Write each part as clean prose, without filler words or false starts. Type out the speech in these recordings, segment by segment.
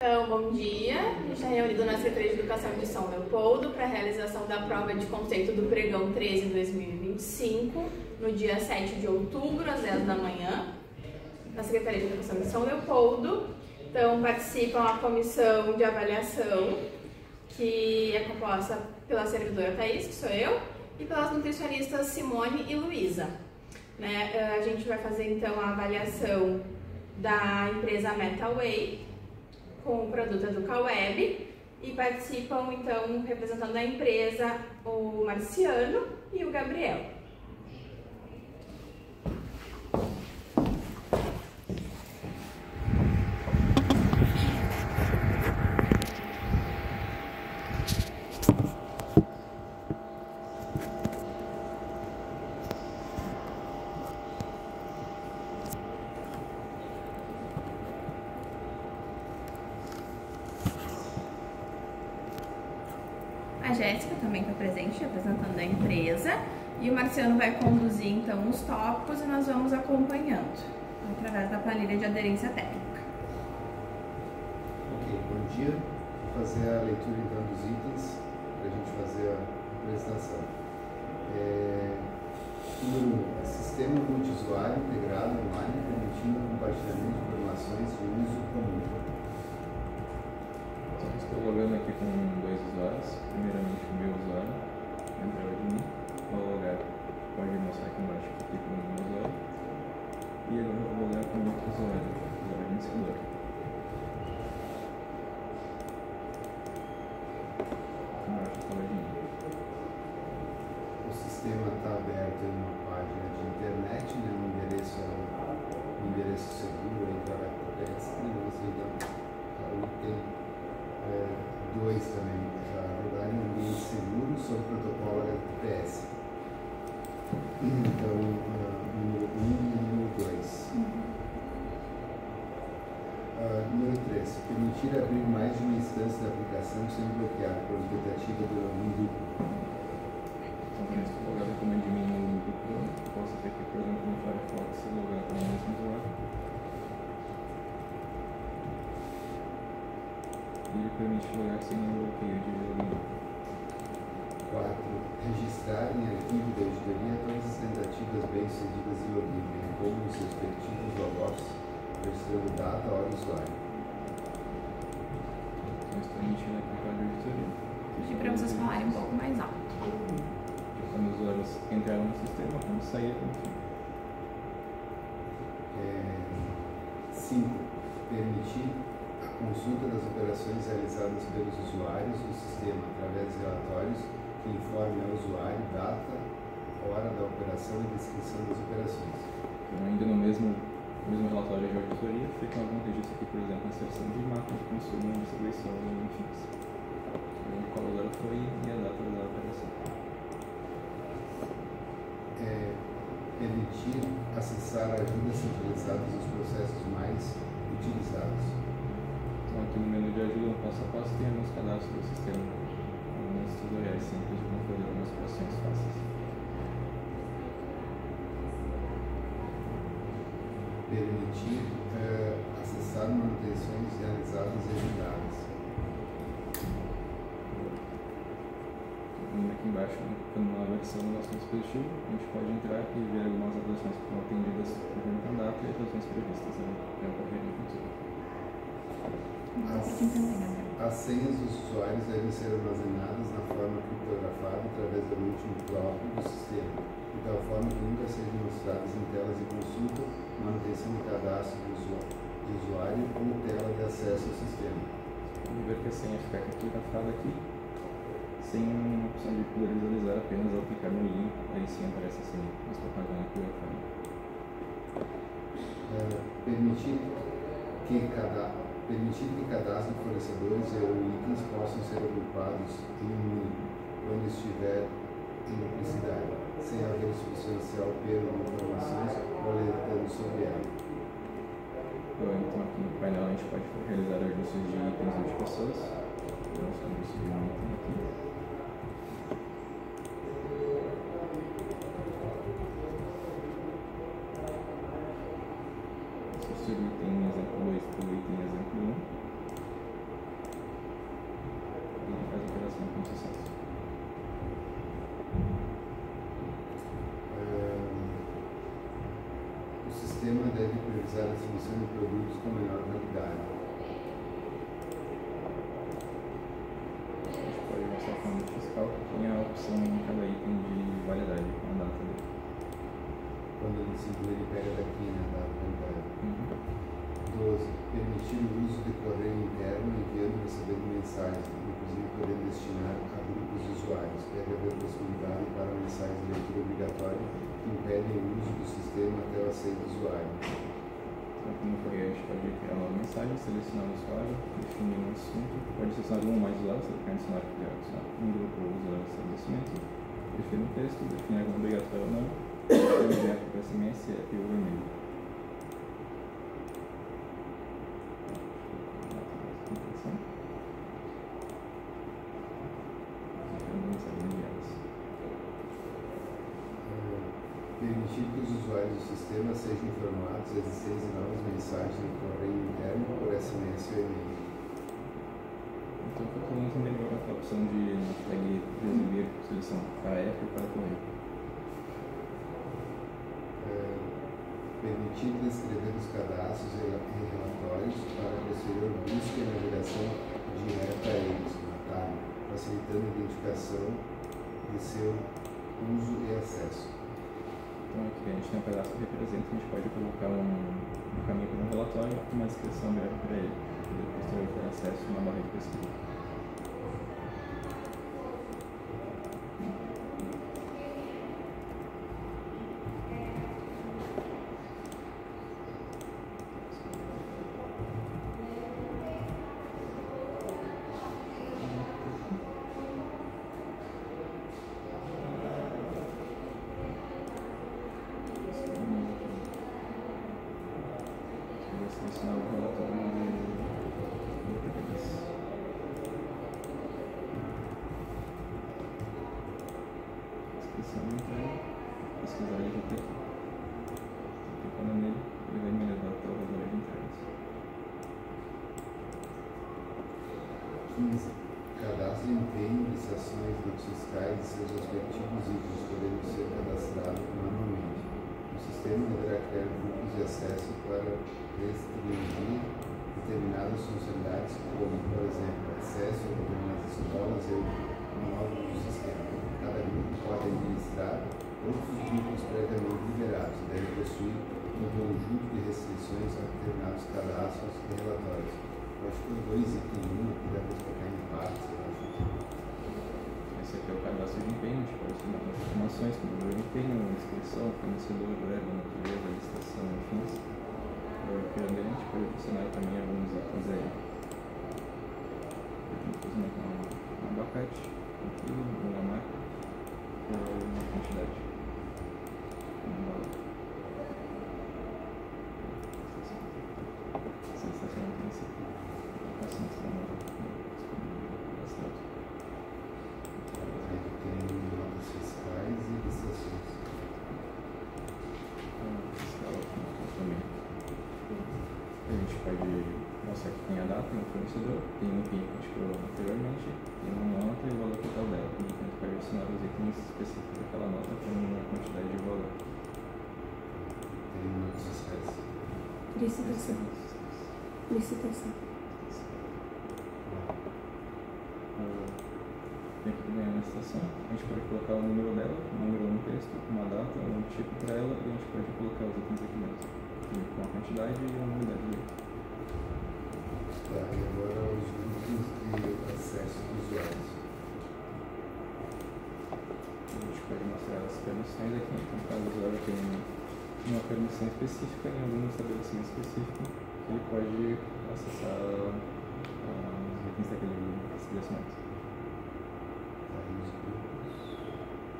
Então, bom dia. A gente está reunido na Secretaria de Educação de São Leopoldo para a realização da prova de conceito do Pregão 13 2025, no dia 7 de outubro, às 10 da manhã, na Secretaria de Educação de São Leopoldo. Então, participam a comissão de avaliação, que é composta pela servidora Thaís, que sou eu, e pelas nutricionistas Simone e Luísa. A gente vai fazer, então, a avaliação da empresa MetaWay, com o produto EducaWeb, e participam, então, representando a empresa, o Marciano e o Gabriel. A Jéssica também está presente, representando a empresa, e o Marciano vai conduzir, então, os tópicos e nós vamos acompanhando, através da planilha de aderência técnica. Ok, bom dia. Vou fazer a leitura, então, dos itens para a gente fazer a apresentação. Número 1. Sistema multiusuário integrado online, permitindo o compartilhamento de informações de uso comum. Estou logando aqui com dois usuários. Primeiramente o meu usuário, entrada de mim. Vou logar, pode mostrar aqui embaixo aqui com o meu usuário. E agora eu vou logar com o outro usuário, usuário iniciador. Embaixo está login. O sistema está aberto em uma página de internet, né? Um endereço seguro entre HTTPS e você tem 2 também, já rodar em ambiente seguro sob o protocolo HTTPS. Então, número 1 e número 2. Número 3. Permitir abrir mais de uma instância da aplicação sendo bloqueado por uma tentativa do login duplo. Então, quando eu estou logado como admin no grupo, posso ter aqui, por exemplo, no Firefox e logar com o mesmo usuário. E ele permite logar sem nenhum bloqueio de login. 4. Registrar em arquivo da editoria todas as tentativas bem-sucedidas de login, bem como os respectivos logoffs, registrando data, hora e usuário. Então, estou emitindo aqui para a editoria. Pedir para vocês falarem um pouco mais alto. Quando os usuários entraram no sistema, como sair como fim. 5. Permitir a consulta das operações realizadas pelos usuários do sistema através de relatórios que informem ao usuário data, hora da operação e descrição das operações. Então, ainda no mesmo relatório de auditoria, fica algum registro aqui, por exemplo, inserção de máquina de consumo, distribuição e enfim. Qual agora foi e a data da operação. Permitir acessar ajudas centralizadas nos processos mais utilizados. Então, aqui no menu de ajuda, no passo a passo, tem alguns cadastros do sistema, alguns tutoriais simples de como fazer algumas operações fáceis. Permitir acessar manutenções realizadas e agendadas. Aqui embaixo, na versão do nosso dispositivo, a gente pode entrar e ver algumas atualizações que foram atendidas conforme a data e atualizações previstas. Já correr no futuro. As senhas dos usuários devem ser armazenadas na forma criptografada através do último próprio do sistema, de tal forma que nunca sejam mostradas em telas de consulta, manutenção de cadastro de usuário ou tela de acesso ao sistema. Vamos ver que a senha fica criptografada aqui, sem uma opção de poder visualizar apenas ao clicar no link, aí sim aparece a senha, mas propaganda criptografada. Permitir que cadastro de fornecedores ou itens possam ser agrupados em um único, quando estiver em duplicidade, sem haver substancial perda de informações ou alertando sobre ela. Então, aqui no painel a gente pode realizar ajustes de itens ou de pessoas. Vamos subir um item aqui. Substituir o item exemplo 2 pelo item exemplo 1. sistema deve priorizar a distribuição de produtos com menor qualidade. A gente pode mostrar como fiscal que tem a opção em cada item de validade, com a data dele. Quando ele pega daqui, né, da qualidade. 12. Permitir o uso de correio interno enviando e recebendo mensagens, inclusive podendo destinar a grupos de usuários. Deve haver possibilidade para mensagens de leitura obrigatória que impedem o uso do sistema até o aceite do usuário. Então, como foi, a gente pode criar uma mensagem, selecionar o usuário, definir um assunto, pode selecionar um ou mais usuários, você quer adicionar um grupo ou usuário de estabelecimento, definir um texto, definir algo obrigatório ou não, enviar para SMS, app ou e-mail. Permitir que os usuários do sistema sejam informados da existência de novas mensagens no correio interno por SMS ou e-mail. Então, todo mundo também vai ter a opção de exibir seleção para app ou para correio. Permitir descrever os cadastros e relatórios para posterior busca e navegação direta a eles, no atalho, facilitando a identificação de seu uso e acesso. Então aqui a gente tem um pedaço que representa, a gente pode colocar um caminho para um relatório e uma descrição breve para ele, para ele posterior ter acesso a uma barra de pesquisa. Selecionar o relatório de preferência. Descrição de entrega, pesquisar de GTP. Clicando nele, ele vai me levar até o relatório de entregas. 15. Cadastro e empenho de estações fiscais e seus respectivos itens podendo ser cadastrados manualmente. O sistema deverá criar grupos de acesso para restringir determinadas funcionalidades, como, por exemplo, acesso a determinadas escolas e módulos do sistema. Cada grupo pode administrar outros grupos previamente liberados e deve possuir um conjunto de restrições a determinados cadastros e relatórios. Eu acho que os dois itens 1 aqui dá para explicar em partes, eu acho. Esse aqui é o cadastro de empenho, a gente pode ter informações como o número de empenho, inscrição, fornecedor, verba, natureza, licitação, enfim. Criando ele, a gente pode adicionar também alguns itens aí. Por exemplo, um abacate, um quilo, uma marca, ou uma quantidade. Um valor. Sensacional princípio. Aplicação extremamente bastante. Aí tem notas fiscais e licitações. Fiscal também. A gente pode mostrar que tem a data, tem o fornecedor, tem um item que a gente criou anteriormente, tem uma nota e o valor total dela. E a gente pode adicionar os itens específicos daquela nota com uma quantidade de valor. Tem notas fiscais. Licitação. Licitação. Tem que ganhar uma licitação, a gente pode colocar o número dela, um número no texto, uma data, um tipo para ela e a gente pode colocar os itens aqui dentro. Com a quantidade e a unidade dele. Tá, e agora os grupos de acesso dos usuários. A gente pode mostrar as permissões aqui. Então, caso o usuário tenha uma permissão específica em algum estabelecimento específico, ele pode acessar os itens daquele estabelecimento. Tá, e os grupos.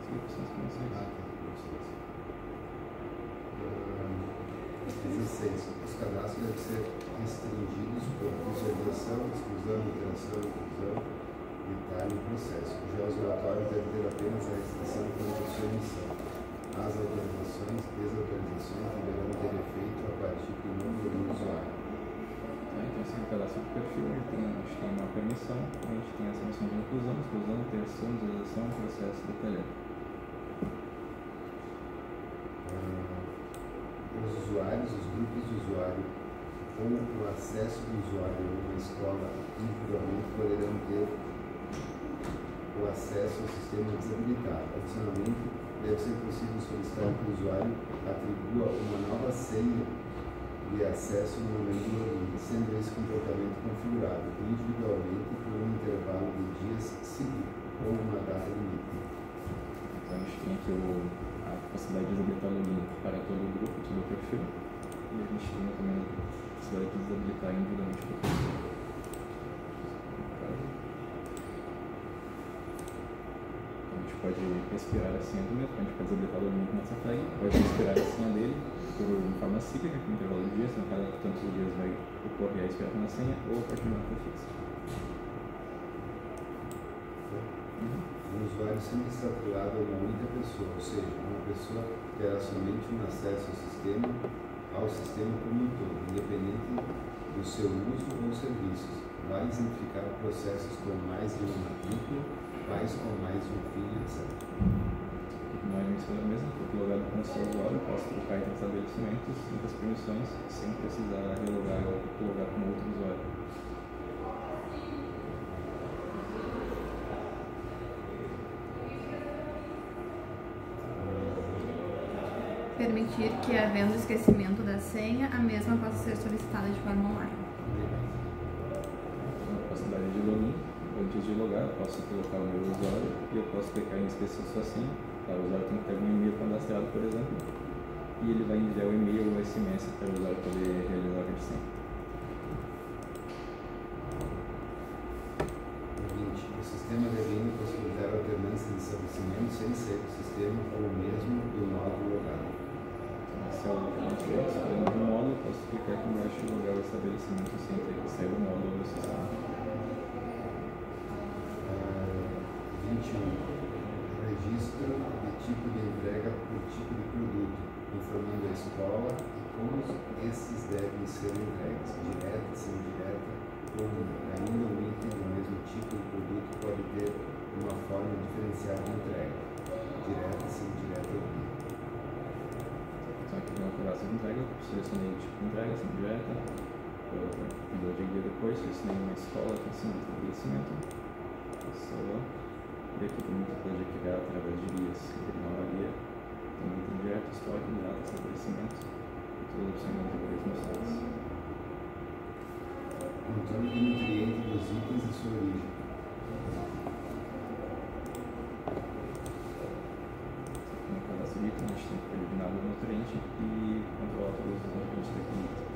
As grupos são as permissões. 16. Os cadastros devem ser restringidos por visualização, exclusão, interação, inclusão, detalhe e processo. Já os relatórios devem ter apenas a restrição quanto à sua emissão. As autorizações e desautorizações deverão ter efeito a partir do número do usuário. Então, esse é o cadastro do perfil, a gente tem uma permissão, a gente tem essa opção de inclusão, exclusão, interação, visualização, processo detalhado. Os usuários, os grupos de usuário ou o acesso do usuário a uma escola individualmente poderão ter o acesso ao sistema desabilitado. Adicionalmente, deve ser possível solicitar que o usuário atribua uma nova senha de acesso no momento do login, sendo esse comportamento configurado individualmente por um intervalo de dias seguido ou uma data limite. Então a gente tem aqui a possibilidade de desabilitar o login para todo o grupo, todo o perfil, e a gente tem também a possibilidade de desabilitar individualmente o perfil. A gente pode respirar a senha do mesmo, a gente pode desabilitar o login com nossa flag, pode respirar a senha dele por forma cíclica, com intervalo de dias, então cada tantos dias vai ocorrer a expiração da senha, ou a partir de uma data fixa. O usuário sempre está atrelado a uma única pessoa, ou seja, uma pessoa terá somente um acesso ao sistema como um todo, independente do seu uso ou serviços. Vai exemplificar processos com mais de uma matrícula, pais com mais de um filho, etc. Não é mencionado mesmo, porque logado com o seu usuário, eu posso trocar entre estabelecimentos, entre as permissões, sem precisar relogar ou logar com outro usuário. Permitir que, havendo esquecimento da senha, a mesma possa ser solicitada de forma online. A possibilidade de login, antes de logar, eu posso colocar o meu usuário e eu posso clicar em esquecer sua senha. O usuário tem que ter um e-mail cadastrado, por exemplo, e ele vai enviar o e-mail ou o SMS para o usuário poder realizar a versão. 20. O sistema deve possibilitar a alternância de estabelecimento sem ser o sistema ou mesmo do módulo logado. Então, se eu não estiver escolhendo um módulo, eu posso clicar aqui embaixo e logar o estabelecimento sem ter que sair do módulo do sistema. 21. Registro de tipo de entrega por tipo de produto, informando a escola e como esses devem ser entregues, direta, semi-direta ou ainda um item do mesmo tipo de produto pode ter uma forma diferenciada de entrega, direta, semi-direta ou não. Então aqui no pedaço de entrega, eu selecionei o tipo de entrega, semi-direta, eu de guia depois, selecionei uma escola, aqui em cima do estabelecimento, pessoa. E aqui também você pode criar através de guias, uma nova guia, também tem direto, histórico, data, estabelecimento, e todas as opções de algoritmos mostradas. Controle do nutriente dos itens e sua origem. No cadastro de item, a gente tem que eliminar o nutriente e controlar todos os nutrientes daquele item.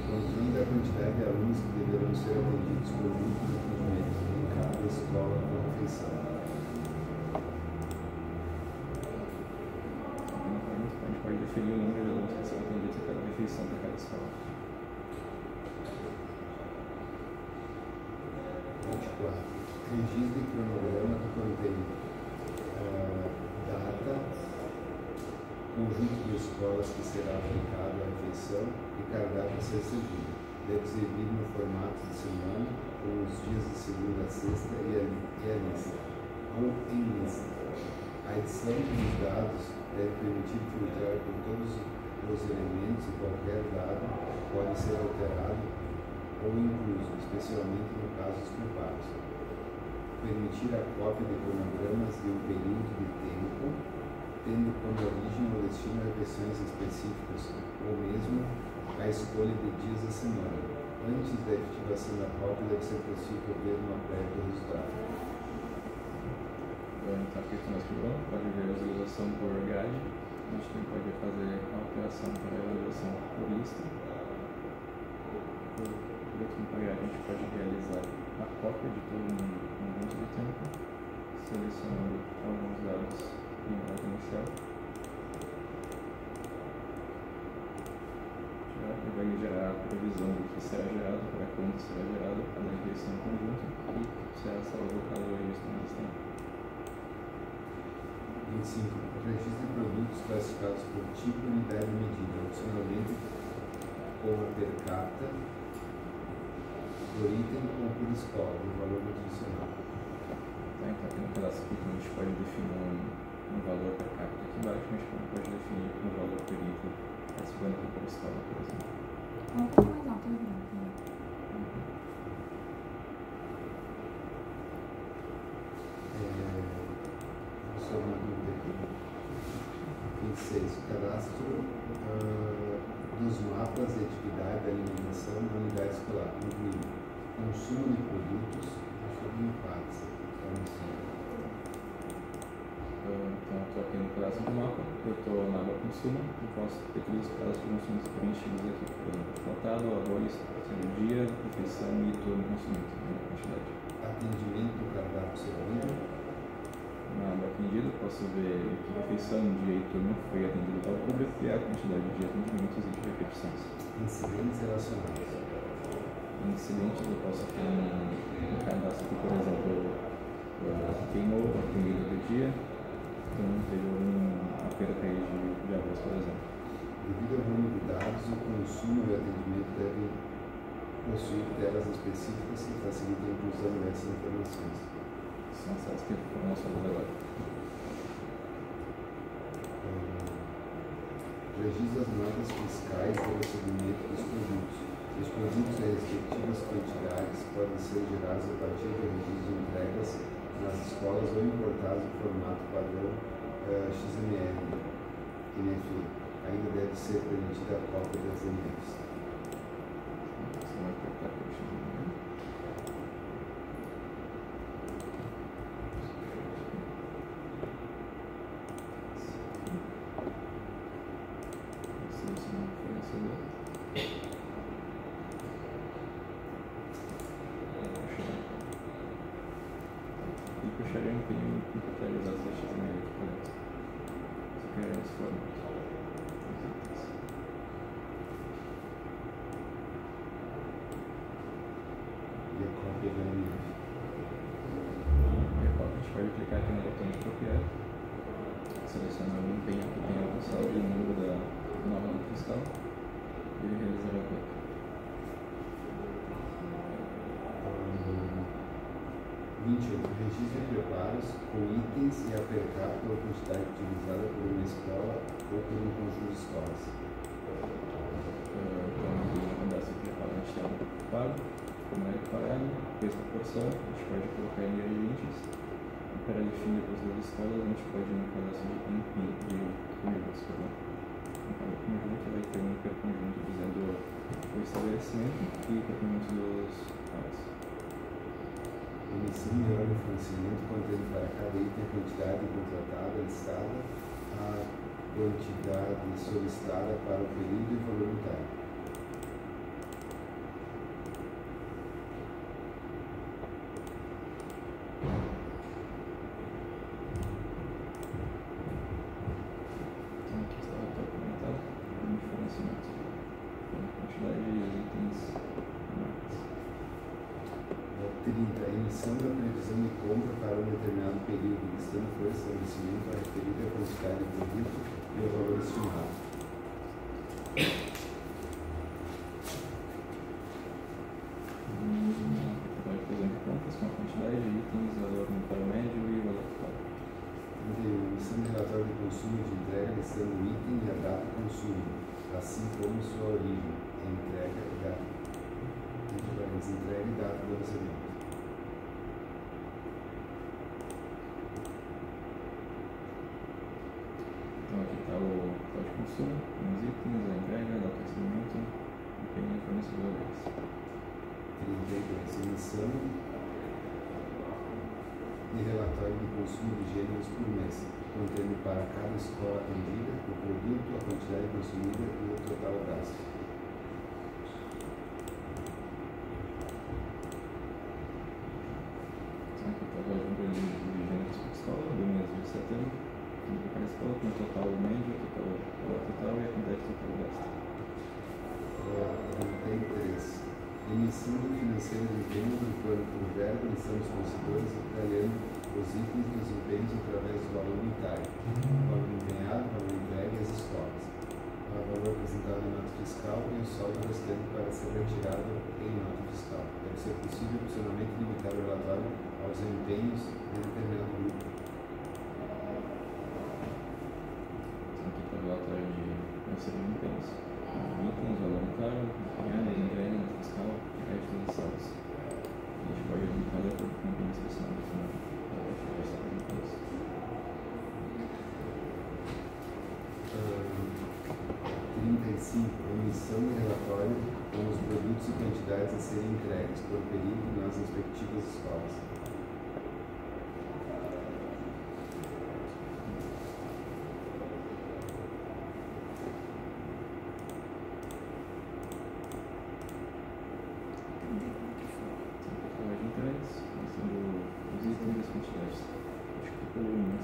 Controle da quantidade de alunos que deverão ser atendidos por grupo de atendimento em cada escola por refeição. A gente pode definir o número de alunos que serão atendidos a cada refeição para cada escola. 24. Registro e cronograma que contém data, conjunto de escolas que será aplicado à refeição e cardápio a ser servido. Deve ser exibir no formato de semana, com os dias de segunda a sexta e a lista, ou em lista. A edição dos dados deve permitir filtrar por todos os elementos e qualquer dado pode ser alterado ou incluso, especialmente no caso dos culpados. Permitir a cópia de cronogramas de um período de tempo, tendo como origem ou destino refeições específicas, ou mesmo a escolha de dias da semana. Antes da efetivação da cópia, deve ser possível ver uma prévia do resultado. Agora está aqui o nosso programa, pode ver a visualização por grade, a gente também pode fazer a alteração para a visualização por lista. Por outro grade, a gente pode realizar a cópia de todo um conjunto de tempo, selecionando alguns dados em ordem inicial. E vai gerar a previsão do que será gerado, para quando será gerado cada refeição em conjunto e será salvo cada registro no sistema. 25. Registro de produtos classificados por tipo, unidade e medida, opcionalmente como per capita, por item ou por escola, do valor nutricional. Tá, então aqui no pedaço aqui a gente pode definir um valor per capita aqui embaixo, a gente pode definir um valor per item participando aqui por escola, por exemplo. Um pouco mais alto, né? Só uma dúvida aqui. 26. O cadastro dos mapas de atividade da alimentação da unidade escolar, incluindo consumo de produtos, acho que limpados. Então, eu estou aqui no cadastro do mapa, eu estou na aba consumo, eu posso ter todos os cadastros de consumos preenchidos aqui. Por exemplo, faltado, arroz, dia, refeição e turno consumido, na quantidade. Atendimento do cardápio servido. Na aba atendido, eu posso ver que refeição, dia e turno foi atendido ao público e a quantidade de atendimentos e de repetições. Incidentes relacionados. Incidentes, eu posso ter um cadastro aqui, por exemplo, queimou a comida do dia, então teve uma perda aí de arroz, por exemplo. Devido ao volume de dados, o consumo e o atendimento devem possuir telas específicas que facilitem a inclusão dessas informações. São essas que foram mostradas agora. Registro das notas fiscais do recebimento dos produtos. Os produtos e as respectivas quantidades podem ser gerados a partir do registro de entregas nas escolas ou importados em formato padrão XML, NFI. Ainda deve ser permitida a cópia das NFs. Você vai apertar aqui o XML. E puxaria um pouquinho para atualizar esse XML aqui para dentro. Só que é esse formato. E a cópia da NF. E a cópia, a gente pode clicar aqui no botão de copiar, selecionar o empenho que tem alcançado o número da nova nota fiscal e realizar a cópia. 28. Registro de preparos com itens e a per capita ou quantidade utilizada por uma escola ou por um conjunto de escolas. Então, aqui no cadastro de preparo, a gente tem o preparo, como é preparado, peso da porção, a gente pode colocar ingredientes. E para definir as duas escolas, a gente pode ir no cadastro de conjuntos. No cada conjunto vai ter um hiperconjunto dizendo o estabelecimento e o hiperconjunto dos pares. Emissão de ordem de fornecimento contendo para cada item a quantidade contratada listada, a quantidade solicitada para o período e valor unitário. Então aqui está documentado o fornecimento. Então, a quantidade de itens marcas. 30. Emissão da previsão de compra para um determinado período, listando por estabelecimento a referida quantidade de produto e o valor estimado. Pode fazer de contas com a quantidade de itens, valor unitário médio e valor total. 31. Emissão de relatório de consumo e de entrega, listando o item e a data de consumo, assim como sua origem, entrega e data. Entrega e data do recebimento. Então aqui está o local de consumo, os itens, a entrega, a data de recebimento, empenho e fornecedores. 32. Emissão de relatório de consumo de gêneros por mês, contendo para cada escola atendida o produto, a quantidade consumida e o total gasto. Então aqui está o conjunto de gêneros por escola, do mês de setembro, tudo para cada escola, com o total médio, o valor total e a quantidade total gasta. 33. Emissão do financeiro de empenho do plano por verba, listando os fornecedores e detalhando os itens dos empenhos através do valor unitário, valor empenhado, valor entregue e as escolas, o valor apresentado em nota fiscal e o saldo restante para ser retirado em nota fiscal. Deve ser possível opcionalmente limitar o relatório aos empenhos de determinado grupo. relatório de recebimento deles, itens, valor unitário, reais, entrega, fiscal, créditos e saldos. A gente pode juntar de acordo com o que é inspecionado no final. Emissão de relatório com os produtos e quantidades a serem entregues por período nas respectivas escolas.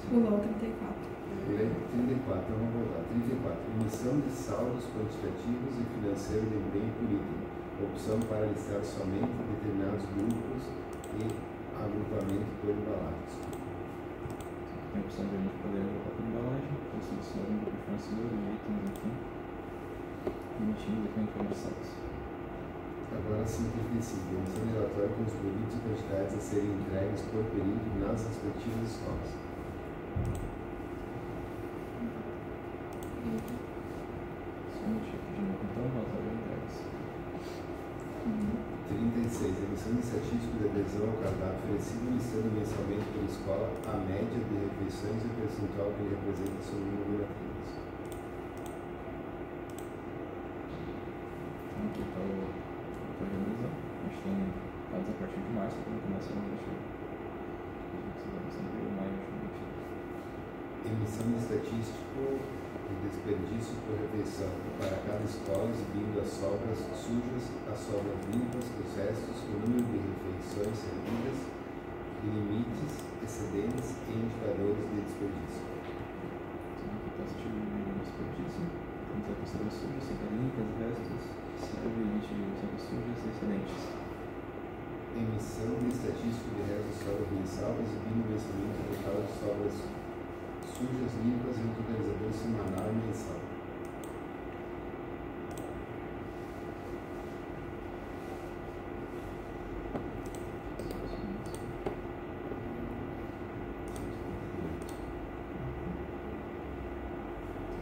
Pulou 34. 34, então vamos voltar. 34. Emissão de saldos quantitativos e financeiros de bem por item. Opção para listar somente determinados grupos e agrupamento por embalagens. Tem a opção de a gente poder agrupar por embalagem, ou selecionar um grupo fornecedor de itens, enfim, emitindo documento de saldos. Agora, 55. Emissão de relatório com os produtos e quantidades a serem entregues por período nas respectivas escolas. Então, relatório de entregas. 36. Emissão de estatístico de adesão ao cardápio oferecido listando mensalmente pela escola a média de refeições e o percentual que ele representa sobre o número de matrículas. Então, aqui está o relatório de adesão. A gente tem dados a partir de março, quando começa a investir. Emissão de estatístico de desperdício por refeição para cada escola, exibindo as sobras sujas, as sobras limpas, os restos, o número de refeições servidas, limites, excedentes e indicadores de desperdício. Então, aqui está o tipo de desperdício. Temos aqui sobras sujas, sobras limpas, restos, serve limite de sobras sujas e excedentes. Emissão de estatístico de restos de sobras mensal, exibindo o vencimento total de sobras sujas, limpas e um totalizador semanal e mensal.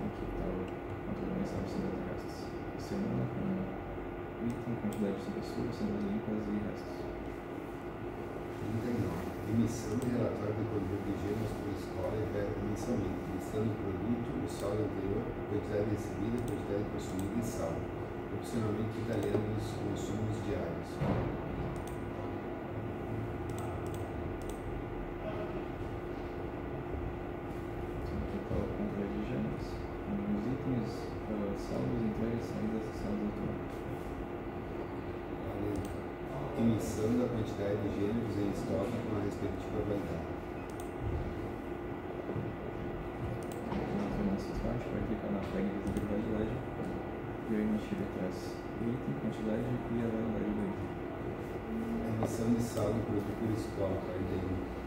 Aqui está o controle mensal de sobras e restos. Semana com item, quantidade de sobras sujas, sobras limpas e restos. 39. Emissão de relatório de controle de higiene por escola e verba mensalmente, listando o produto, o saldo anterior, a quantidade recebida, a quantidade consumida e saldo, opcionalmente detalhando os consumos diários. Aqui está o controle de higiene. Os itens, saldos, entregas, saídas e saldos automáticos. Emissão da quantidade de gêneros em estoque com a respectiva validade. Na informação a gente pode clicar na tag de validade e eu emitir atrás o item, quantidade e a validade do item. Emissão de saldo produto por escola, 41.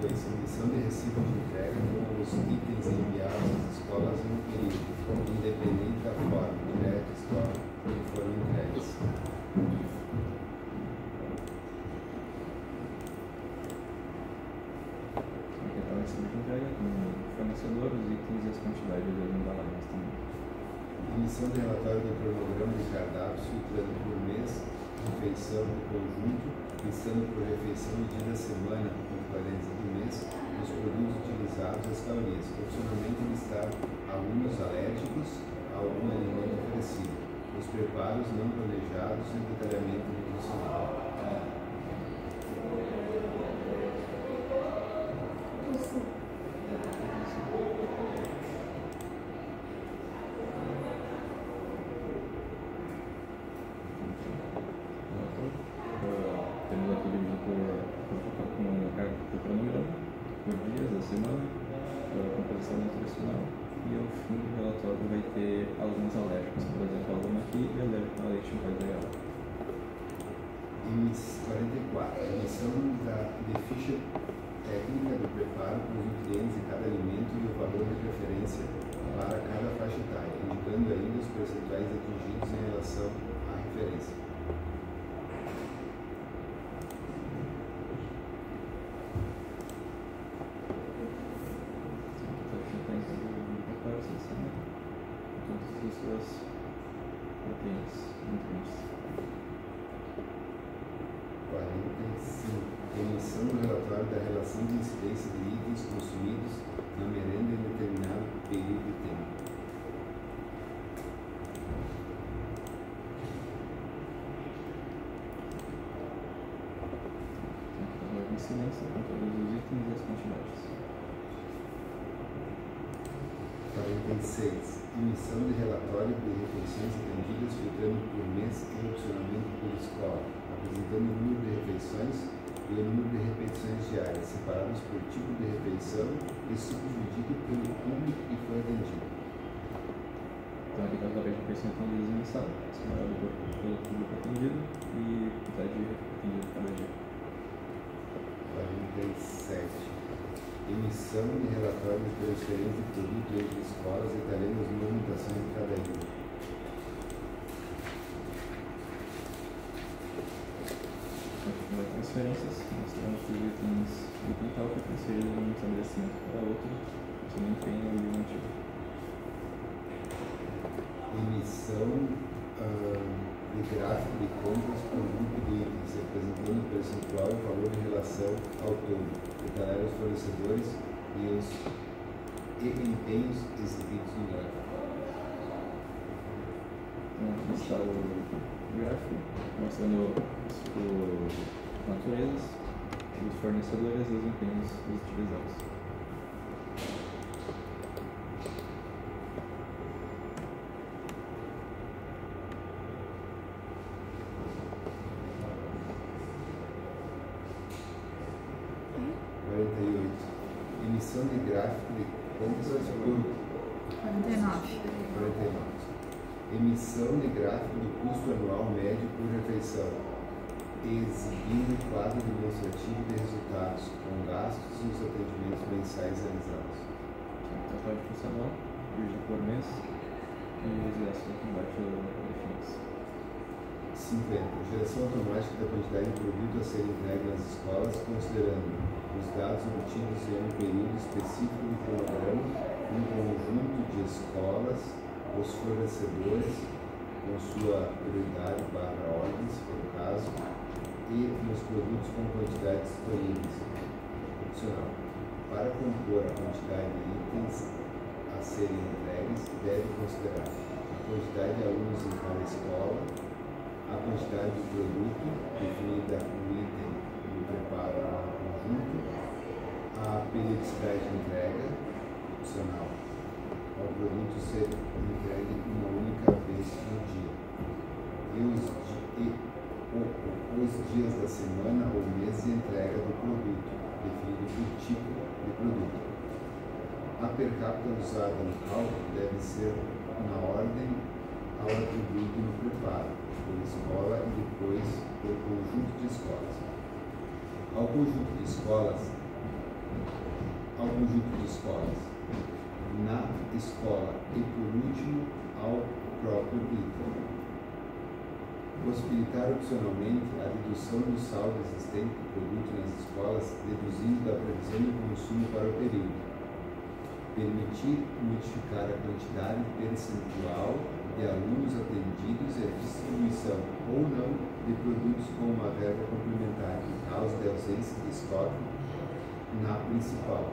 Emissão de recibo de entrega com os itens enviados às escolas em um período, independente da forma, direta, escola, que foram entregues. Aqui está o recibo de entrega com o fornecedor, os itens e as quantidades das embalagens também. Emissão de relatório do cronograma de cardápio, estruturando por mês, refeição do conjunto, listando por refeição e dia da semana, equivalentes do mês, os produtos utilizados e as calorias, opcionalmente listar alguns alérgicos a algum alimento oferecido, os preparos não planejados e o detalhamento nutricional. Temos aqui dividido por cronograma, por dias da semana, composição nutricional e ao fim do relatório vai ter alguns alérgicos, por exemplo, aluno aqui e alérgico a leite empresarial. 44. Emissão de ficha técnica do preparo com os nutrientes de cada alimento e o valor de referência para cada faixa etária, indicando ainda os percentuais atingidos em relação à referência. Proteínas, nutrientes. 45. Emissão do relatório da relação de incidência de itens consumidos na merenda em determinado período de tempo. Valor de incidência com todos os itens e as quantidades. 46. Emissão de relatório de refeições atendidas filtrando por mês e opcionalmente por escola, apresentando o número de refeições e o número de repetições diárias, separados por tipo de refeição e subdividido pelo público que foi atendido. Então, aqui está a tabela de refeições atendidas mensal, separado pelo público atendido e quantidade de atendido cada dia. 47. Emissão de relatório de transferência de produto entre escolas, detalhando as movimentações de cada item. As transferências, mostrando que os itens do quintal foi transferido de um estabelecimento para outro, sem empenho e motivo. Emissão de gráfico de compras por grupo de itens, representando o percentual e valor em relação ao todo, detalhar os fornecedores e os empenhos exibidos no gráfico. Então, aqui está o gráfico, mostrando as naturezas, os fornecedores e os empenhos utilizados. Emissão de gráfico de compras por 49. Emissão de gráfico do custo anual médio por refeição, exibindo quadro demonstrativo de resultados com gastos e os atendimentos mensais realizados. Então, pode funcionar, divide por mês e os gastos embaixo definidos. 50. Geração automática da quantidade de produto a ser entregue nas escolas, considerando os dados obtidos em um período específico do cronograma, um conjunto de escolas, os fornecedores, com sua prioridade barra ordem, se for o caso, e nos produtos com quantidades disponíveis. Opcional. Para compor a quantidade de itens a serem entregues, deve considerar a quantidade de alunos em cada escola, a quantidade de produto, definida um item no preparo ao conjunto, a periodicidade de entrega, opcional, ao produto ser entregue uma única vez no dia, e os dias da semana ou mês de entrega do produto, definido por tipo de produto. A per capita usada no cálculo deve ser na ordem ao atribuído no preparo, por escola e depois por conjunto de escolas. Ao conjunto de escolas, na escola e por último ao próprio item. Possibilitar opcionalmente a dedução do saldo existente do produto nas escolas, deduzindo da previsão de consumo para o período. Permitir modificar a quantidade percentual de alunos atendidos e a distribuição ou não de produtos com uma verba complementar em caso de ausência de estoque na principal.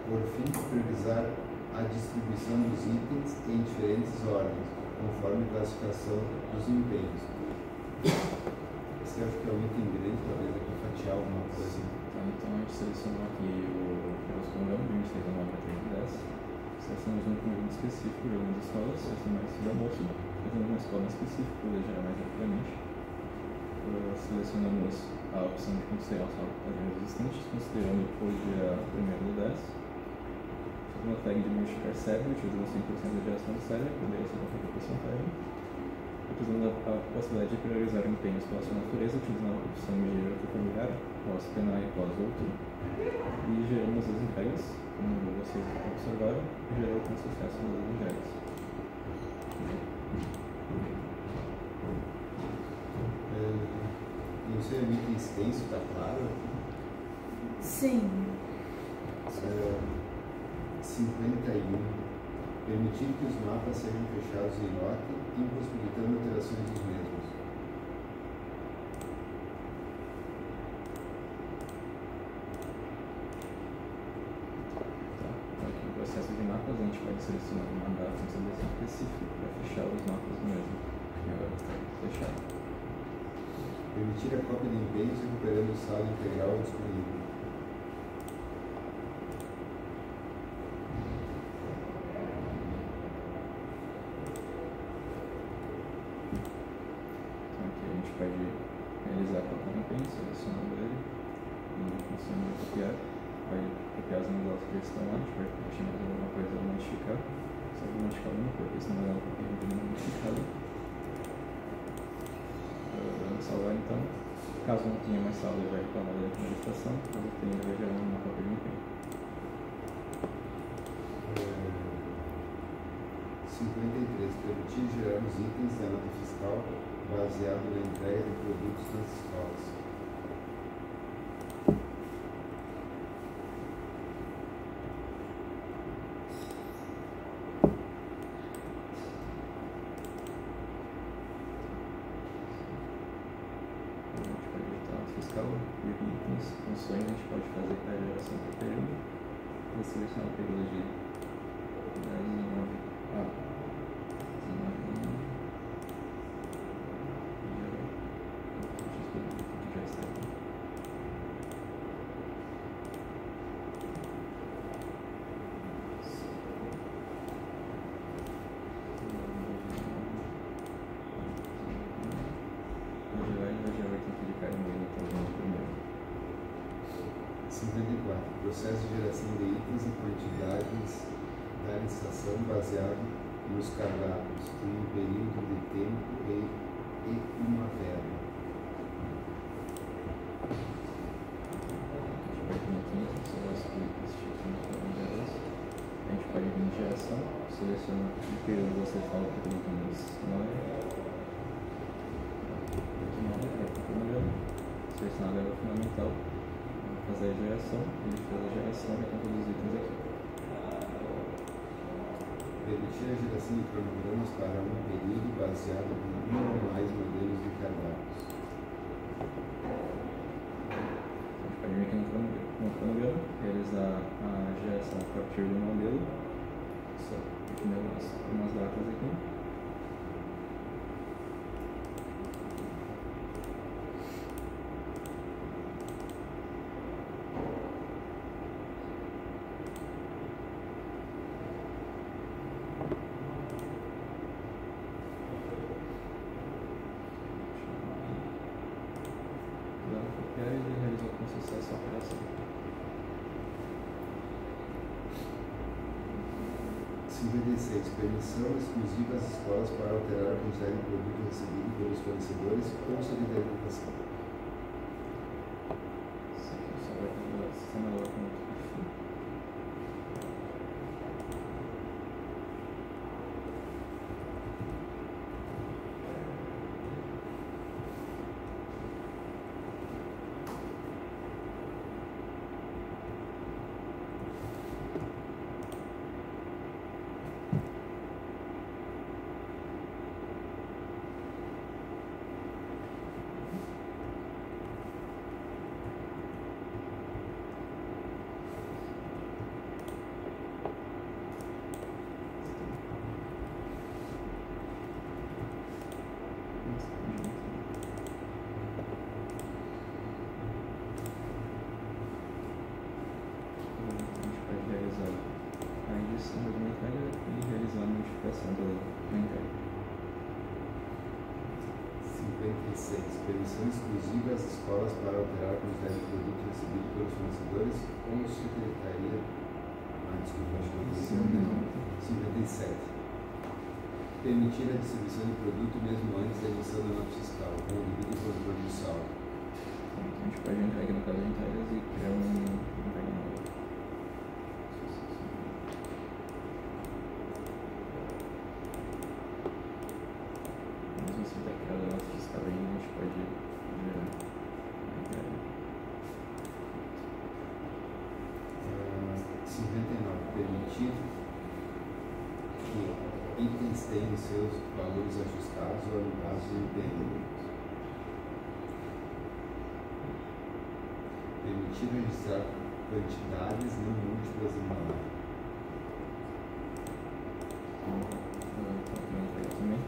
Por fim, supervisar a distribuição dos itens em diferentes ordens, conforme classificação dos empenhos. Esse eu acho que é um item grande, talvez aqui fatiar alguma coisa. Então a gente selecionou aqui o cronograma de 26 a 9 a 3 de 10. Selecionamos um conjunto específico de algumas escolas, selecionamos mais de almoço, selecionamos uma escola específica para gerar mais rapidamente. Selecionamos a opção de considerar os pagaments existentes, considerando o dia 1º do 10. Fazemos uma tag de modificar cérebro, utilizando 100% da geração de cérebro, poderia ser qualquer porcentagem. utilizando a possibilidade de priorizar empenhos pela sua natureza, utilizando a opção de geração familiar, pós-penal e pós-outro, e geramos as entregas, como vocês observaram, e gerou com sucesso as entregas. Não sei, é muito extenso, está claro? Sim. 51. Permitir que os mapas sejam fechados em lote, impossibilitando alterações dos mesmos. Então, aqui no processo de mapas, a gente pode selecionar uma data específica para fechar os mapas mesmo, que agora está fechado. Permitir a cópia de empenhos recuperando o saldo integral disponível. Pode realizar qualquer empenho, selecionando ele, e funciona de copiar, vai copiar as unidades que estão lá, a gente vai chamar de alguma coisa a modificar, só vou modificar uma, porque senão ela vai ter modificado. Vamos salvar então, caso não tenha mais saldo, ele vai reclamar da estação, caso tenha, ele vai gerar uma cópia de empenho. 53. Permitir gerar os itens da nota fiscal baseado na entrega de produtos nas escolas. A gente pode editar a fiscal, ver itens, funções, a gente pode fazer a geração por período, vou selecionar o período de 19 Processo de geração de itens e quantidades da licitação baseado nos cardápios em um período de tempo e uma verba. A gente pode vir em geração, seleciona o período você fala para o menos 9, selecionar a verba fundamental, fazer a geração, ele faz a geração e todos os itens aqui. Permitir a geração de cronogramas para um período baseado em um ou mais modelos de cardápios. A gente pode vir aqui no cronograma, realizar a geração a partir do modelo, só definir umas datas aqui. Ele realizou com sucesso a operação. 56. Permissão exclusiva às escolas para alterar a quantidade de produto recebido pelos fornecedores com solidarização. Isso aqui só vai ter o sistema lá com outro perfil. E realizar a modificação da entrega. 56. Permissão exclusiva às escolas para alterar a quantidade de produto recebido pelos fornecedores com secretaria. Desculpa, acho que eu 57. Permitir a distribuição de produto mesmo antes da emissão da nota fiscal, com o devido controle de saldo. Então, a gente pode entrar aqui no caso de entregas e criar entrega nova. Mesmo assim, está criada a nota fiscal aí, a gente pode gerar a entrega. 59. Permitir que itens tenham seus valores ajustados ou anulados em período. Permitir registrar quantidades não múltiplas em embalagem. Também.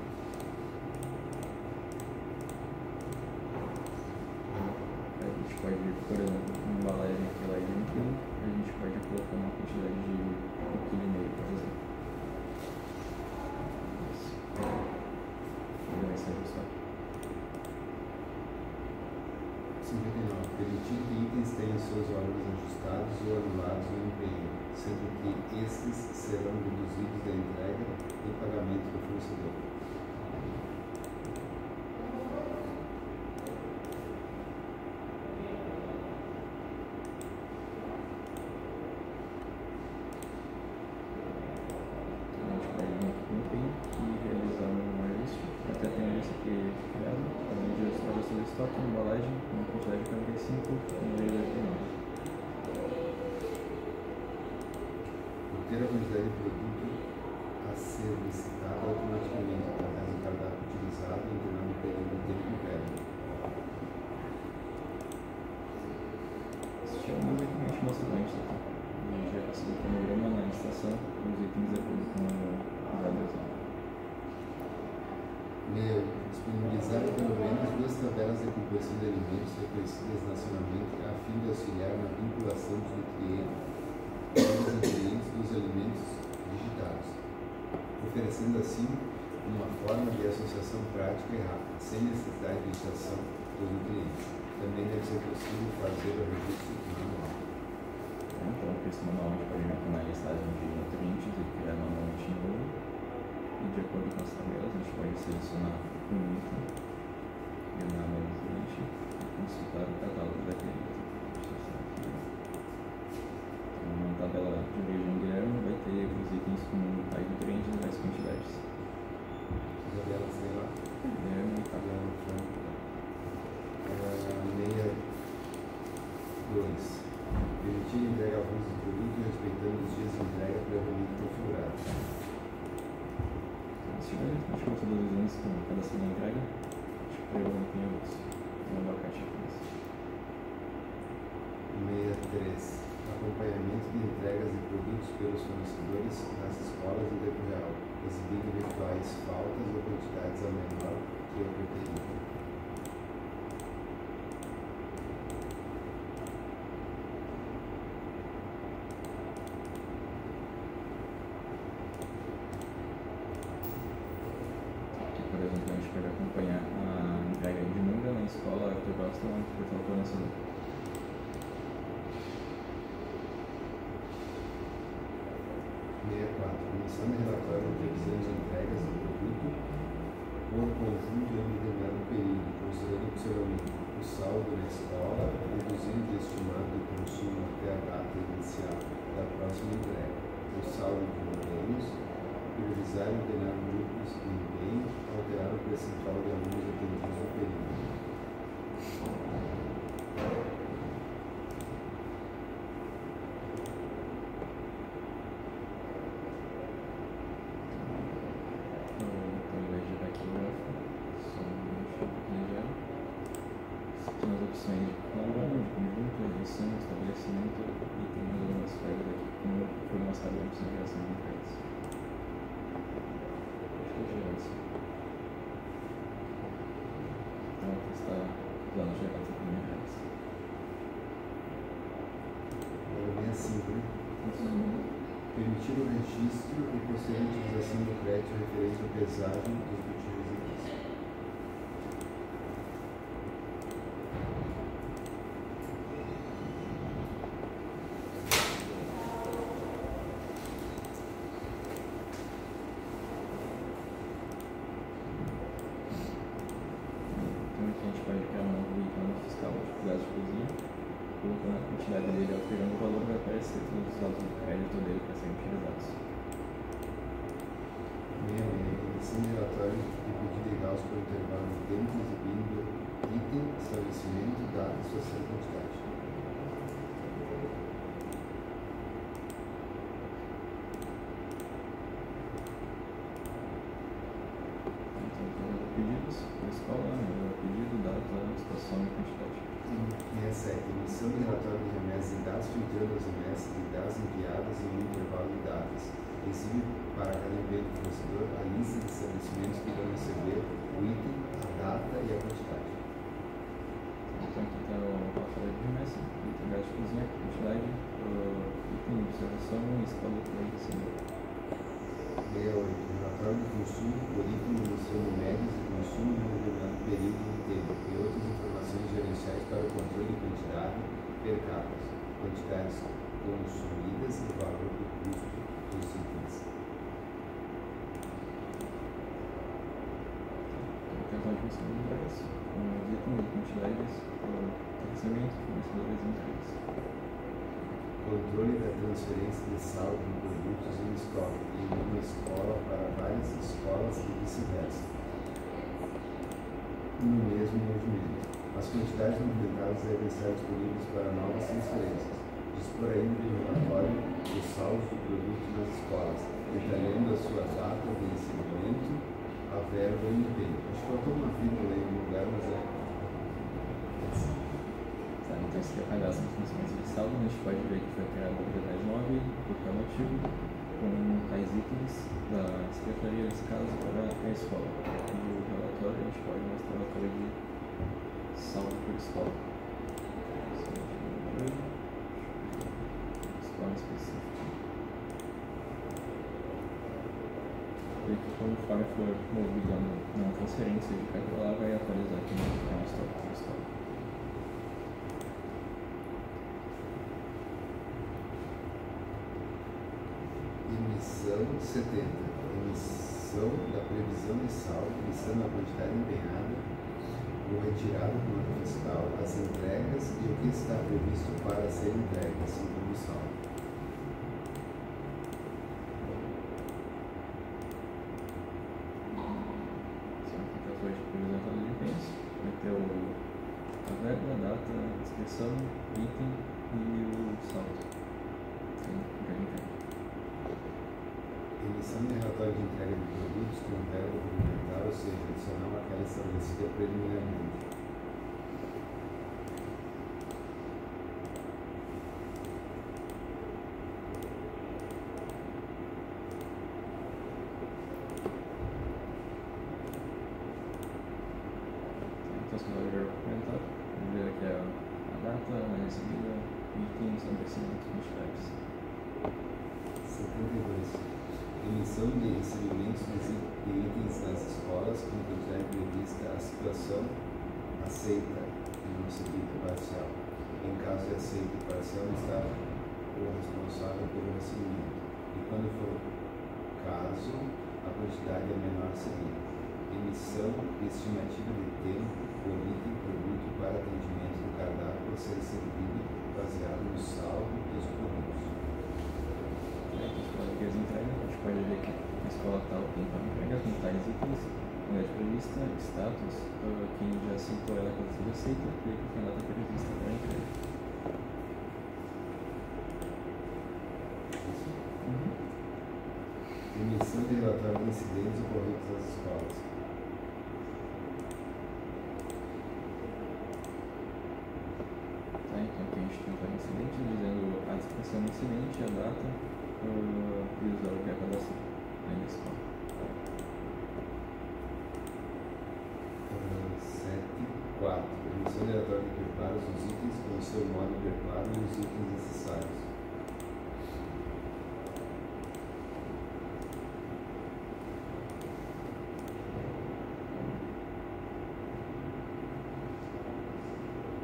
A gente pode, por exemplo, uma embalagem aqui lá de 1 kg, a gente pode colocar uma quantidade de 1,5 kg, por exemplo. Ele vai ser ajustado. 59. Permitir que itens tenham seus valores ajustados ou anulados no empenho, sendo que estes serão deduzidos da entrega e pagamento do fornecedor. A gente pode vir aqui no empenho e realizar um ajuste. Até tem um lista aqui criado, a medida de ajustar o estoque, embalagem, uma quantidade de 45 e medida de 9. Obter a quantidade de produto a ser licitada automaticamente através do cardápio utilizado em determinado período de tempo interno. Este é um basicamente mostrante aqui. E já consegui o cronograma na estação, com os itens de acordo com os adesões. Meu, disponibilizar pelo menos 2 tabelas de composição de alimentos reconhecidas nacionalmente a fim de auxiliar na vinculação dos nutrientes dos alimentos digitados, oferecendo assim uma forma de associação prática e rápida, sem necessidade de digitação dos nutrientes. Também deve ser possível fazer o registro manual. Então, com esse manual a gente pode vir aqui na listagem de nutrientes e criar manualmente novo. E de acordo com as tabelas, a gente pode selecionar um item, ir na nutriente e consultar o catálogo daquele item. Então, na tabela de origem Guilherme vai ter os itens com tais nutrientes e mais quantidades. Tabela, sei lá. Guilherme, Tabela franca. 62. Permitir entrega avulsa do produto respeitando os dias de entrega previamente configurados. Se tiver, a gente vai todos os itens com cada segunda entrega. Acho que eu não tenho um abacate aqui. 63. Acompanhamento de entregas de produtos pelos fornecedores nas escolas em tempo real, exibindo eventuais faltas ou quantidades a menor que o requerido. Por exemplo, a gente pode acompanhar a entrega de manga na escola Arthur Costa, lá no portal fornecedor. 64. Comissão de relatório de revisão de entregas do produto ou conjunto em determinado período, considerando possivelmente o saldo na escola, reduzindo o estimado de consumo até a data inicial da próxima entrega, o saldo de empenhos, priorizar e ordenar grupos de empenho, alterar o percentual de alunos atendidos no período. Então, ao invés de girar aqui o gráfico, só deixa aqui nas opções de forma, de conjunto, edição, estabelecimento e tem mais algumas coisas aqui como foi mostrado antes na geração de entregas. Acho que é geral isso. Então, aqui está usando geral de entregas. Agora 65, né? Permitir o registro e posterior utilização do crédito referente à pesagem dos botijões de lixo. ser todos os dados do crédito dele para serem utilizados. Emissão de relatório de pedido de gasto por intervalo de tempo exibindo item, estabelecimento, data, situação e quantidade. Pedidos da escola, pedido, data, situação e quantidade. 67. Emissão de relatório de remessas e dados, filtrando as remessas e dados enviadas em um intervalo de datas. Exibe para cada emprego do fornecedor a lista de estabelecimentos que vão receber o item, a data e a quantidade. Então aqui está o relatório de remessa, item gás de cozinha, quantidade, item de observação e escola que vai receber. 68. Relatório de consumo por item demonstrando médias de consumo em um determinado período de tempo e outras informações gerenciais para o controle de quantidade per capita, quantidades consumidas e valor do custo dos itens. Então aqui a função de entregas, com os itens e quantidades, recebimento, fornecedores e entregas. Controle da transferência de saldo de produtos em estoque de uma escola para várias escolas e vice-versa, no mesmo movimento. As quantidades movimentadas devem estar disponíveis para novas transferências. Dispor ainda de relatório dos saldos de produtos nas escolas, detalhando a sua data de recebimento, a verba e o empenho. Acho que faltou uma vírgula em algum lugar, mas é. Então, esse aqui é o cadastro de funções de saldo. A gente pode ver que foi criada uma propriedade móvel por cada motivo, com tais itens da secretaria, nesse caso, para a escola. E o relatório, a gente pode mostrar o relatório de saldo por escola. Escola específica. E que conforme for movido na transferência de carga lá, vai atualizar aqui no estoque por escola. Emissão 70. Emissão da previsão de saldo, emissão da quantidade empenhada ou retirada do nota fiscal, as entregas e o que está previsto para ser entregue, assim como o saldo. São indicadores de previsão de desempenho. Vai ter a verba, a data, a inscrição, item e o saldo. Emissão de relatório de entrega de produtos com verba complementar, ou seja, adicional àquela estabelecida preliminarmente. Então, se o valor complementar, vamos ver aqui a data, a recebida, item, estabelecimento, quantidades. 72. Emissão de recebimentos de itens nas escolas com quantidade prevista a situação aceita e não seguida parcial. Em caso de aceita parcial, está o responsável pelo recebimento. E quando for o caso, a quantidade é menor a seguir. Emissão de estimativa de tempo por item produto para atendimento do cardápio a ser servido baseado no saldo dos produtos. As entregas, a gente pode ver que a escola tal tem para entregar com tais itens, unidade prevista, status, quem já aceitou ela quando seja aceita, clica com a data prevista para a entrega. Emissão de relatório de incidentes ocorridos nas escolas. Tá, então aqui a gente tem o incidente dizendo a descrição do incidente, a data e o usuário que é cadastrado aí na escola. 7.4. Emissão de relatório de preparos dos itens com o seu modo de preparo e os itens necessários.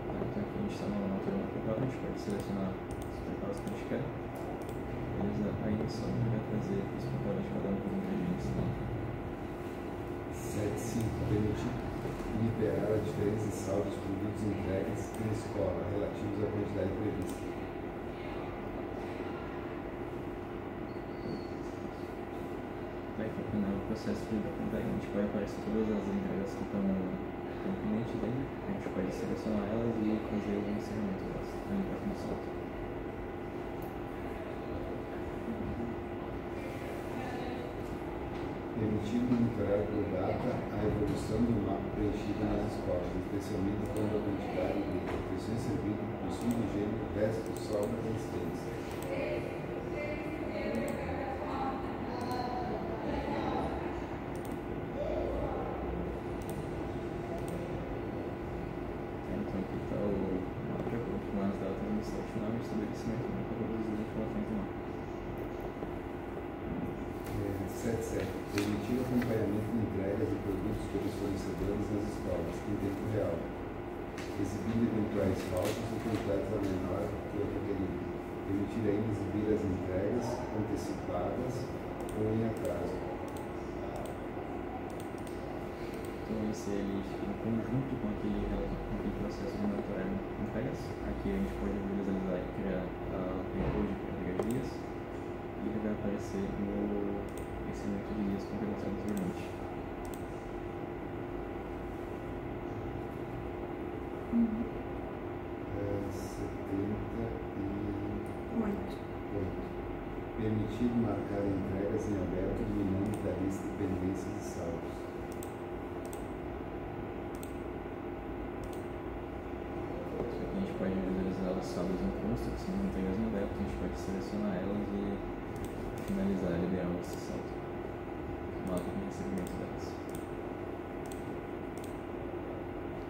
Então aqui a gente está no motor de preparo, a gente pode selecionar os preparos que a gente quer. A emissão vai trazer os preparos de cada um dos ingredientes. 7.5. Permitir liberar a diferença de saldo dos produtos entregues em escola relativos à quantidade prevista. processo de a gente pode aparecer todas as entregas que estão com clientes dele, a gente pode selecionar elas e fazer o encerramento delas na próxima salto. Permitir monitorar por data a evolução do mapa preenchido nas escolas, especialmente quando a quantidade de refeições servidas possui de gênero, resto, sobras e existência. Então aqui está o mapa de acordo com as datas do site final e estabelecimento para produzir as informações do mapa. 7.7. Permitir o acompanhamento de entregas de produtos pelos fornecedores nas escolas, em tempo real, exibindo eventuais faltas ou quantidades a menor que o requerido. Permitir ainda exibir as entregas antecipadas ou em atraso. Então esse ele fica em conjunto com aquele processo de monitorar entregas. Aqui a gente pode visualizar e criar a payload para entregar dias e ele vai aparecer no vencimento de dias como eu mostrei anteriormente. Uhum. 78. Permitir marcar entregas em aberto eliminando da lista de pendências e saldos. Aqui a gente pode visualizar os saldos em consta, que são entregas no aberto, a gente pode selecionar elas e finalizar, liberar esse saldo. Mapa de recebimento delas.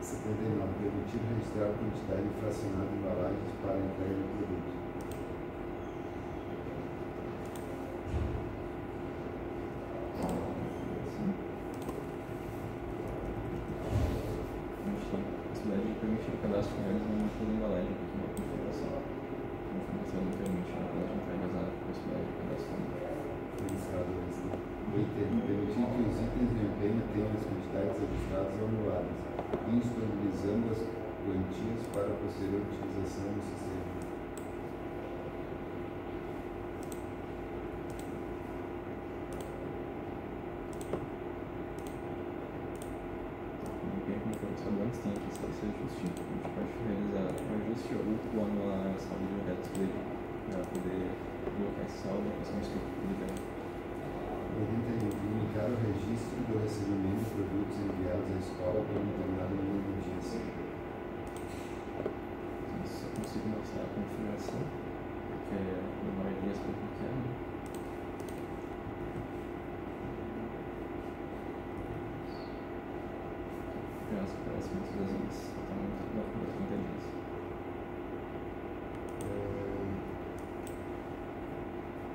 79. Permitir registrar a quantidade fracionada de embalagens para a entrega do produto. A gente tem a possibilidade de permitir o cadastro realizando toda a embalagem aqui na configuração. A informação não permite na hora de entregas a possibilidade de cadastro. Pensado isso. 80. Permitir que os itens de empenho tenham as quantidades ajustadas ou anuladas, indisponibilizando as quantias para a posterior utilização do sistema. Como foi mostrado antes, tem aqui esse ajuste. A gente pode realizar o ajuste ou anular a saldo de retos dele para poder colocar esse saldo e passar um script para ele. 81. Comunicar o registro do recebimento de produtos enviados à escola por um determinado número de dias. Só consigo mostrar a configuração, que é menor dias por pequeno. Criança parece muitas vezes está muito da 30 dias.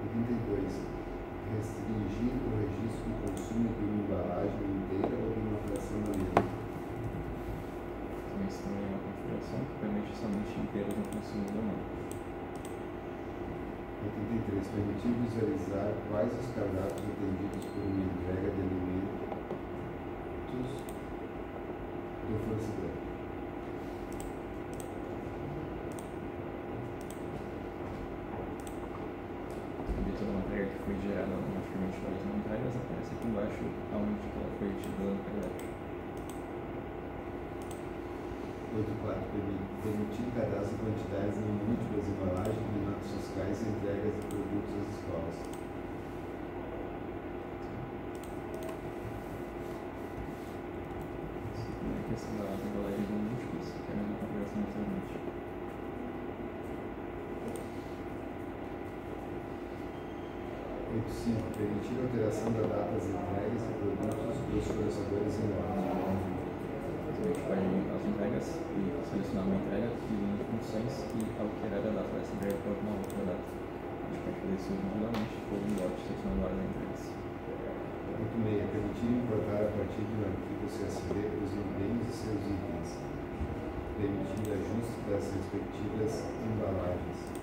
82. Restringir o registro do consumo de uma embalagem inteira ou de uma fração da mesma. Então isso também é uma configuração que permite somente inteiros no consumo da mão. 83. Permitir visualizar quais os cardápios atendidos por uma entrega de alimentos do fornecedor. Toda uma entrega que foi gerada automaticamente para as não entregas aparece aqui embaixo aonde que ela foi utilizada no cardápio. 84. Permitir cadastro de quantidades em múltiplas embalagens de notas fiscais e entregas de produtos às escolas. Também a questão das embalagens múltiplas, que é a mesma configuração anteriormente. 85. Permitir a alteração da data das entregas de produtos dos fornecedores em lote. Então a gente pode ir às entregas e selecionar uma entrega e ir em funções e alterar a data dessa entrega para alguma outra data. A gente pode fazer isso individualmente ou em lote, selecionando várias entregas. 86. Permitir importar a partir do arquivo CSV os bens e seus itens. Permitir ajuste das respectivas embalagens.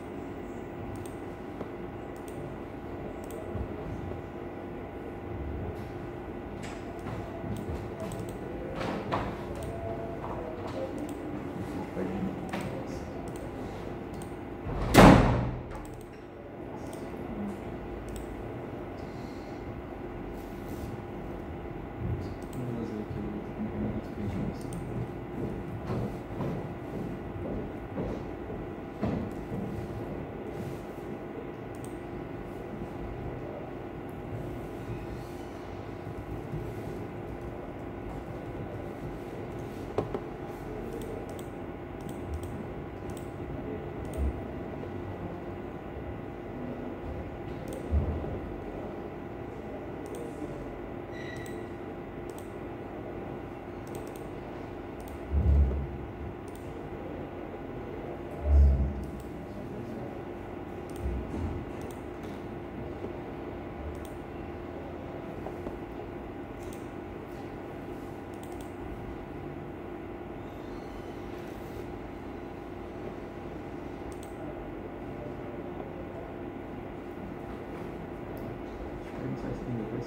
Depois.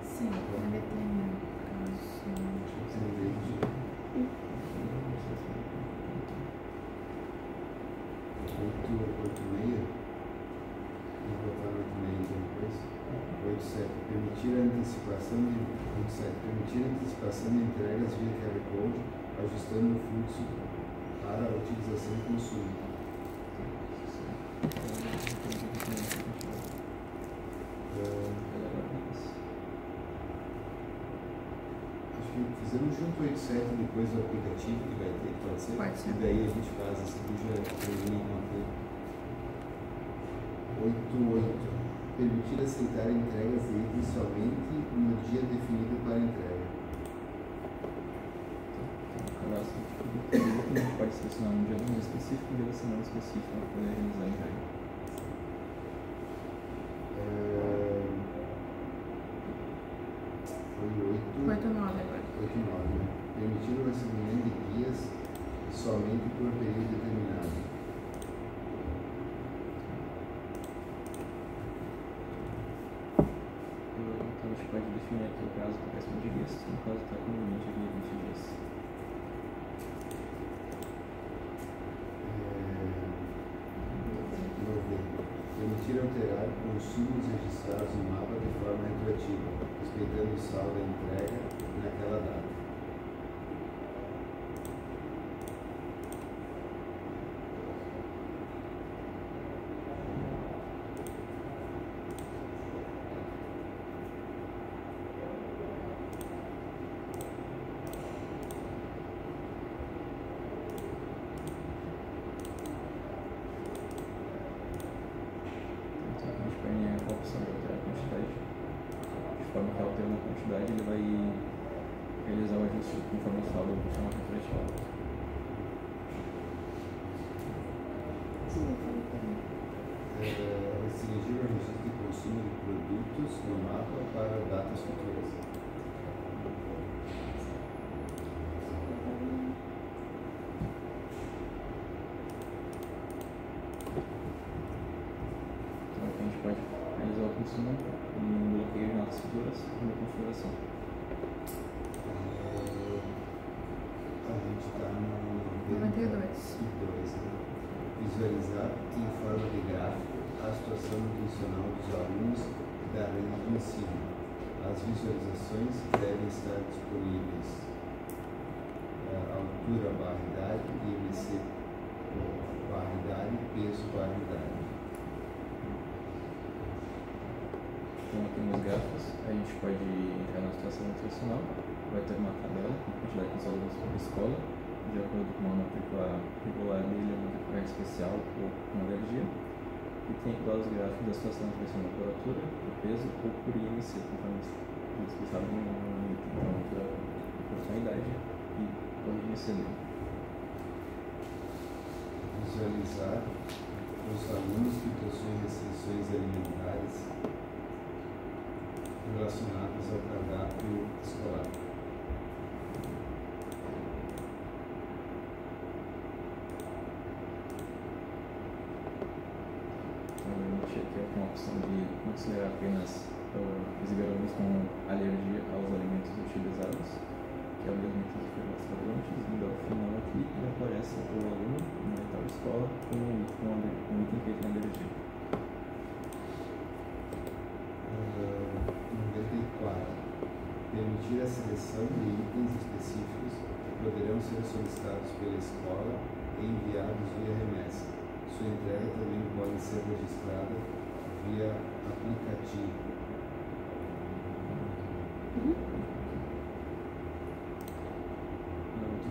Sim, ele tem oito meia. Vou botar 8,5 depois. 8,7. Permitir a antecipação de 8,7. Permitir a antecipação de entregas via QR Code, ajustando o fluxo para a utilização e consumo. Acho que fizemos junto 8,7 depois do aplicativo que vai ter, pode ser? Pode ser. E daí a gente faz esse aqui já termina com aquele. 8,8. Permitir aceitar entregas de itens somente no dia definido para entrega. A gente pode selecionar um dia do mês específico e um dia da semana específico para poder realizar a entrega. Foi 8, 8, 9 agora. 8, 9. Permitir o recebimento de guias somente por período determinado. Então a gente pode definir aqui o prazo para questão de guias, no caso está conveniente aqui 20 dias. Permitir alterar consumos registrados no mapa de forma retroativa, respeitando o saldo da entrega naquela data. A opção de alterar a quantidade, de forma que alterando a quantidade ele vai realizar o ajuste conforme o saldo do forma retroativa. Restringir o registro de consumo de produtos no mapa para datas futuras. A gente pode realizar o consumo e um bloqueio de notas futuras na configuração. A gente está no 92. 92, né? Visualizar em forma de gráfico a situação nutricional dos alunos da rede de ensino. As visualizações devem estar disponíveis altura barra idade, IMC barra idade, peso barra idade. Então aqui nos gráficos a gente pode entrar na situação nutricional, vai ter uma tabela com a quantidade de alunos por escola, de acordo com uma matrícula regular dele, uma matrícula especial ou uma alergia. E tem aqui lá os gráficos da situação nutricional por altura, por peso ou por IMC, conforme explicado no item. Então, por sua idade e por IMC dele. Visualizar os alunos que possuem restrições alimentares relacionadas ao cardápio escolar. Então, a gente aqui com a opção de considerar apenas os garotos com alergia aos alimentos utilizados, que é o mesmo que foi mostrado antes, indo ao final aqui e aparece o aluno na tal escola com um item que tem alergia. 94. Permitir a seleção de itens específicos que poderão ser solicitados pela escola e enviados via remessa. Sua entrega também pode ser registrada via aplicativo. Tu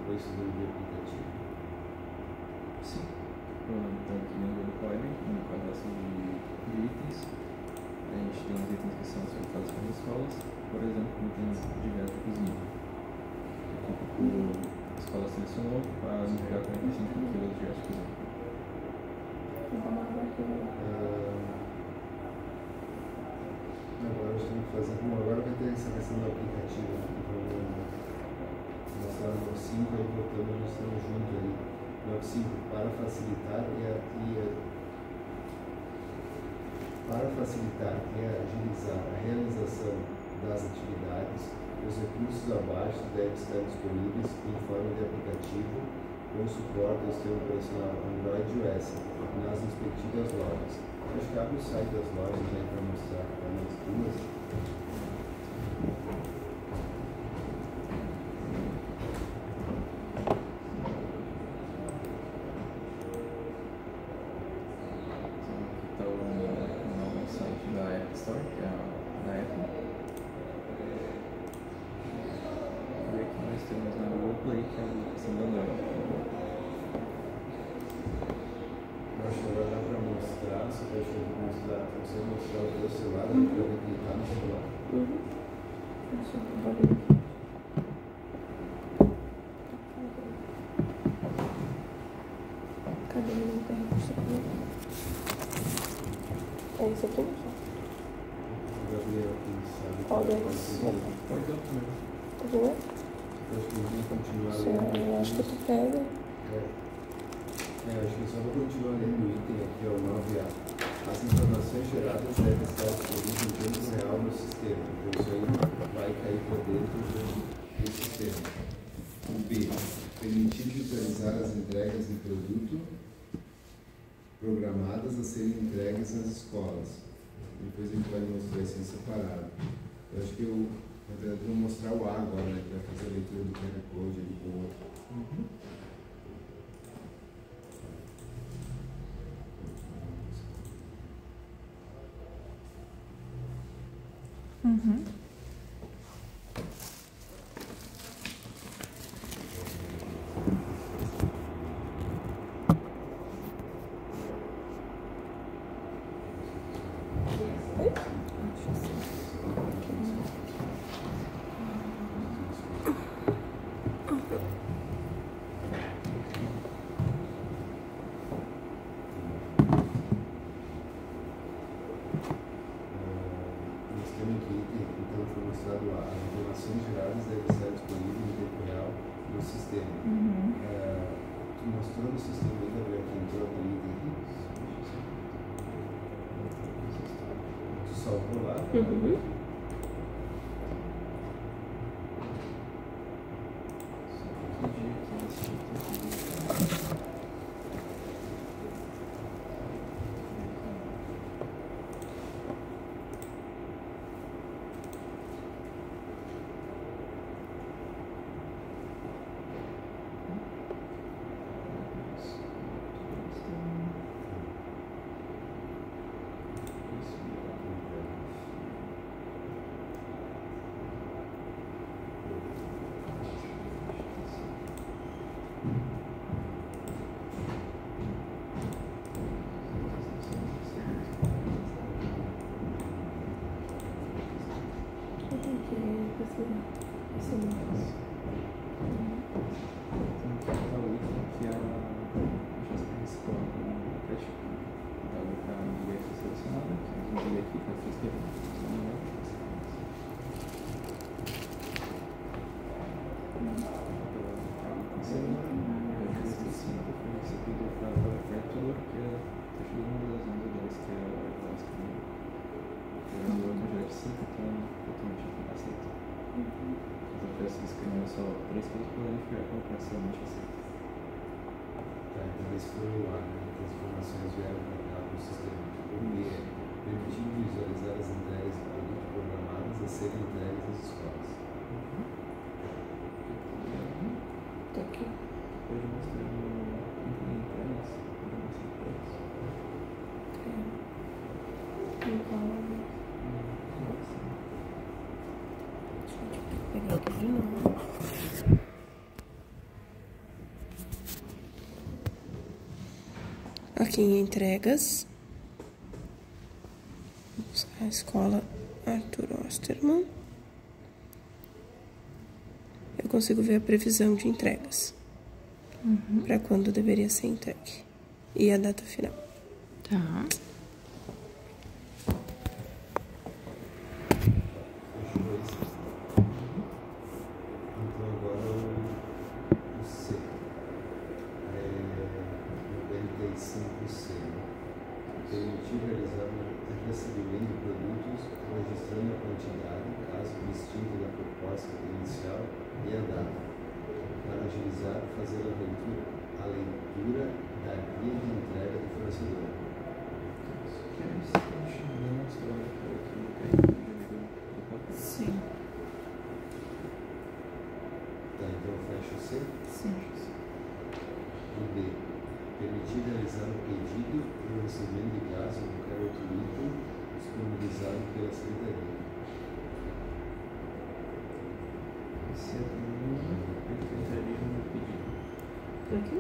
Ou isso não é aplicativo? Sim. Então aqui no código, no cadastro de itens, a gente tem os itens que são ofertados pelas escolas, por exemplo, itens de gás de cozinha. A escola selecionou para entregar 45 kg de gás de cozinha. Agora a gente tem que fazer. Bom, agora vai ter essa questão do aplicativo, né? Mostrar no 5 aí, voltando, nós estamos juntos aí. No 5, para facilitar e agilizar a realização das atividades, os recursos abaixo devem estar disponíveis em forma de aplicativo com suporte ao sistema operacional Android e iOS nas respectivas lojas. Acho que abre o site das lojas, né, para mostrar para nós duas. Você mostrar o teu celular, para eu clicar no celular. Cadê o meu recurso aqui? É isso aqui, não? Gabriel, quem sabe? Pode ver? Acho que eu vou continuar lendo. Eu acho que tu pega. Acho que só vou continuar lendo o item aqui, ó, 9A. As informações geradas devem estar disponíveis em tempo real no sistema. Então isso aí vai cair para dentro do sistema. O B. Permitir visualizar as entregas de produto programadas a serem entregues nas escolas. Depois a gente vai mostrar isso em separado. Eu acho que eu vou mostrar o A agora, né? Que vai fazer a leitura do QR Code ali com o outro. Mostrando o sistema aí, Gabriel, que entrou no item aqui. Tu salvou lá? Só 3 coisas para verificar qual é essa notícia. Tá, então esse foi o A, né? As informações vieram para cá no sistema. O B é permitir visualizar as entregas de produtos programadas a serem entregues às escolas. Tá aqui. Pode mostrar no entregas. Deixa eu pegar aqui de novo. em entregas. A escola Arthur Osterman. Eu consigo ver a previsão de entregas. Para quando deveria ser entregue. E a data final. Tá. Fechou isso. Então agora o C. É 95C. Permitir realizar o recebimento de produtos registrando a quantidade, caso distinto da proposta inicial e a data. Para agilizar, fazer a leitura da guia de entrega do fornecedor. Sim. Tá, então fecha o C. Sim. O D. Permitir realizar o pedido e o recebimento de gás ou qualquer outro item disponibilizado pela Secretaria. Esse é o secretaria no pedido. Aqui?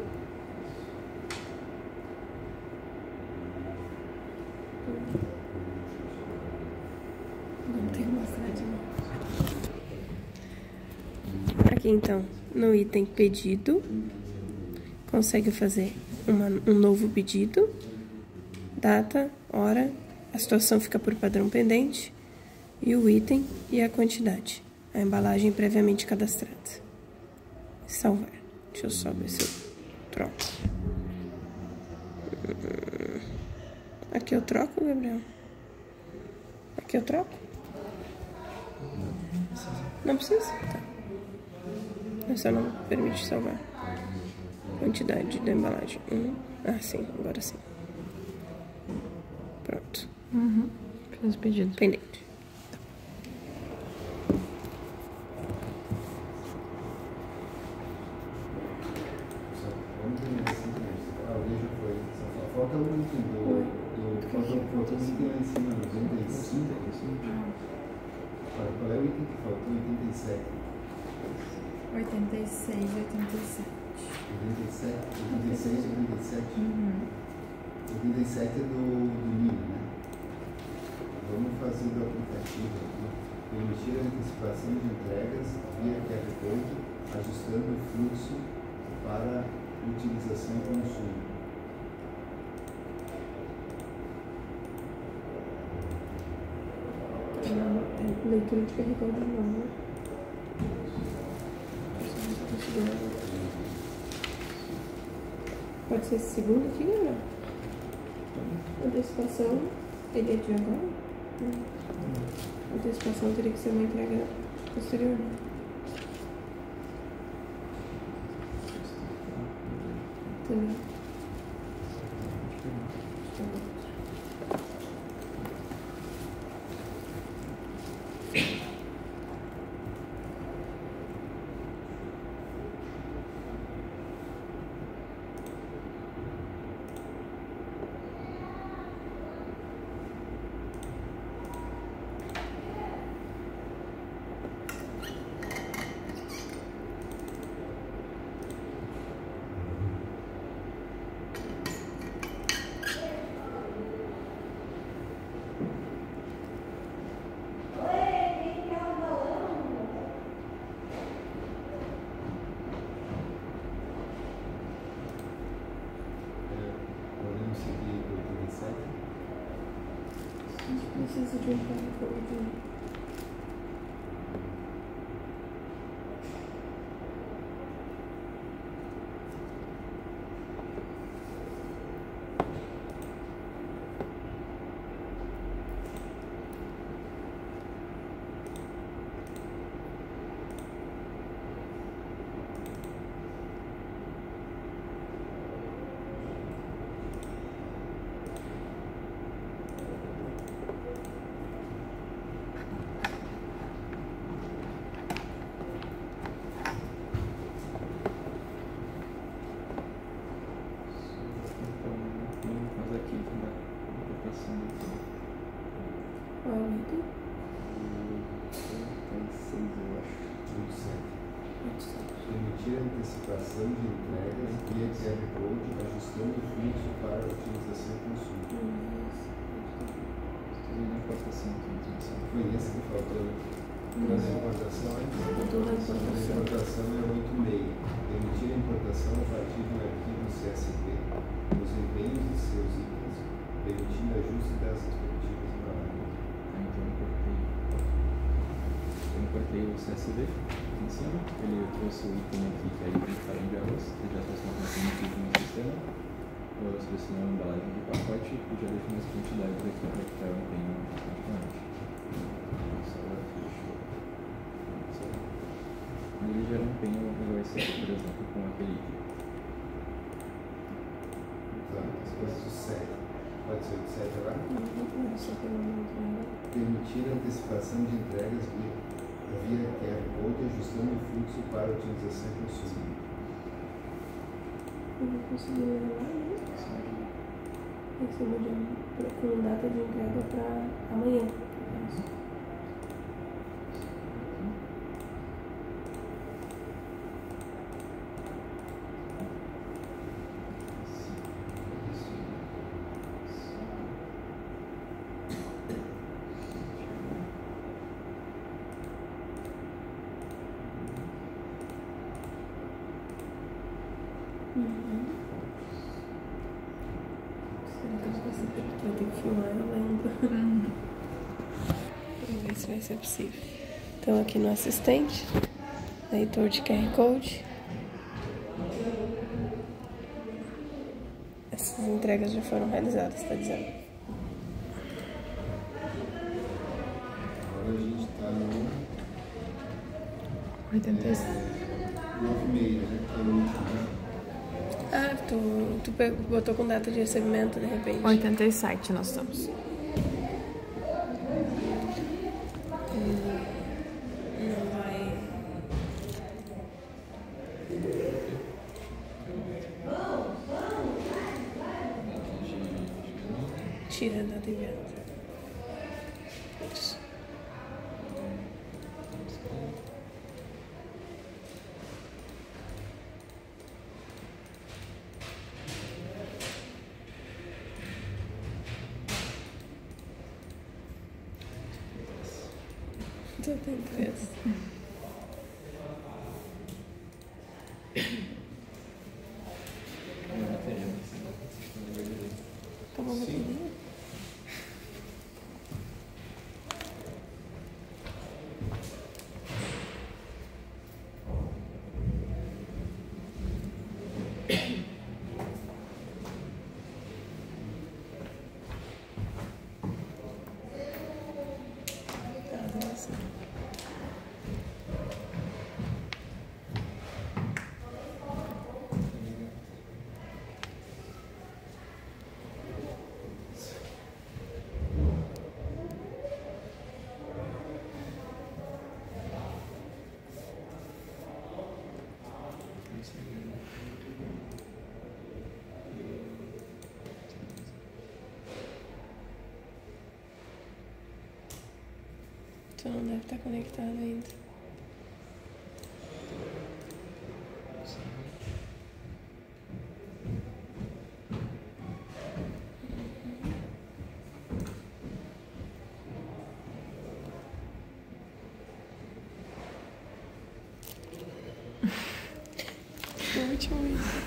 Não tem bastante, não. Aqui então, no item pedido, consegue fazer um novo pedido, data, hora, a situação fica por padrão pendente, e o item e a quantidade, a embalagem previamente cadastrada. Salvar. Deixa eu só ver se eu troco. Aqui eu troco, Gabriel? Aqui eu troco? Não precisa? Tá. Mas só não permite salvar. Quantidade da embalagem. Ah, sim. Agora sim. Pronto. Fez o pedido. Pendente. Só vamos terminar assim também. Ah, o D já foi. Só falta o item falta um item lá em cima, 95. Qual é o item que faltou? 87. 86, 87. 87, 86 e 87. 87 é do Nilo, né? Vamos fazer do aplicativo aqui. Permitir a antecipação de entregas via QR Code, ajustando o fluxo para utilização e consumo. Leitura de carregador não. Pode ser segundo aqui, Gabriel? Antecipação teria de agora? Antecipação teria que ser uma entrega posterior. Também. Podemos seguir do 87? Precisa de um carregador. permitir a antecipação de entregas via QR Code, ajustando o fluxo para utilização e consumo. Foi esse que faltou. Transportação é 8.6. Permitir a importação a partir de um arquivo CSV, os empenhos de seus itens, permitindo ajuste das respectivas embalagens. Eu importei o CSV em cima, ele trouxe o item aqui, que é item de farinha de arroz, ele já trouxe uma quantidade no sistema. Eu selecionei a embalagem de pacote e já deixo umas quantidades aqui para ficar o empenho automaticamente. Ele gera um empenho no OSL, por exemplo, com aquele item. As coisas do 7. Pode ser do 7 agora? Permitir a antecipação de entregas via QR Code, ajustando o fluxo para utilização e consumo. Eu vou conseguir ler lá, né? Com data de entrega para amanhã. Vai ter que filmar ela ainda. Vamos ver se vai ser possível. Então aqui no assistente, leitor de QR Code. Essas entregas já foram realizadas, está dizendo. Agora a gente está no 86. 9.6, né? Que é o último. Ah, tu botou com data de recebimento de repente. 87 nós estamos. Não vai. Tira a data enviada. Tô tentando. Toma uma bateria? Tu não deve estar conectado ainda. Foi o último isso.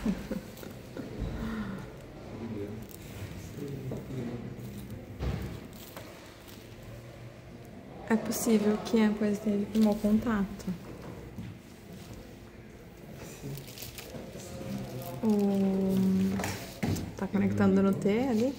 É possível que a coisa esteja com mau contato. Tá conectando no T ali?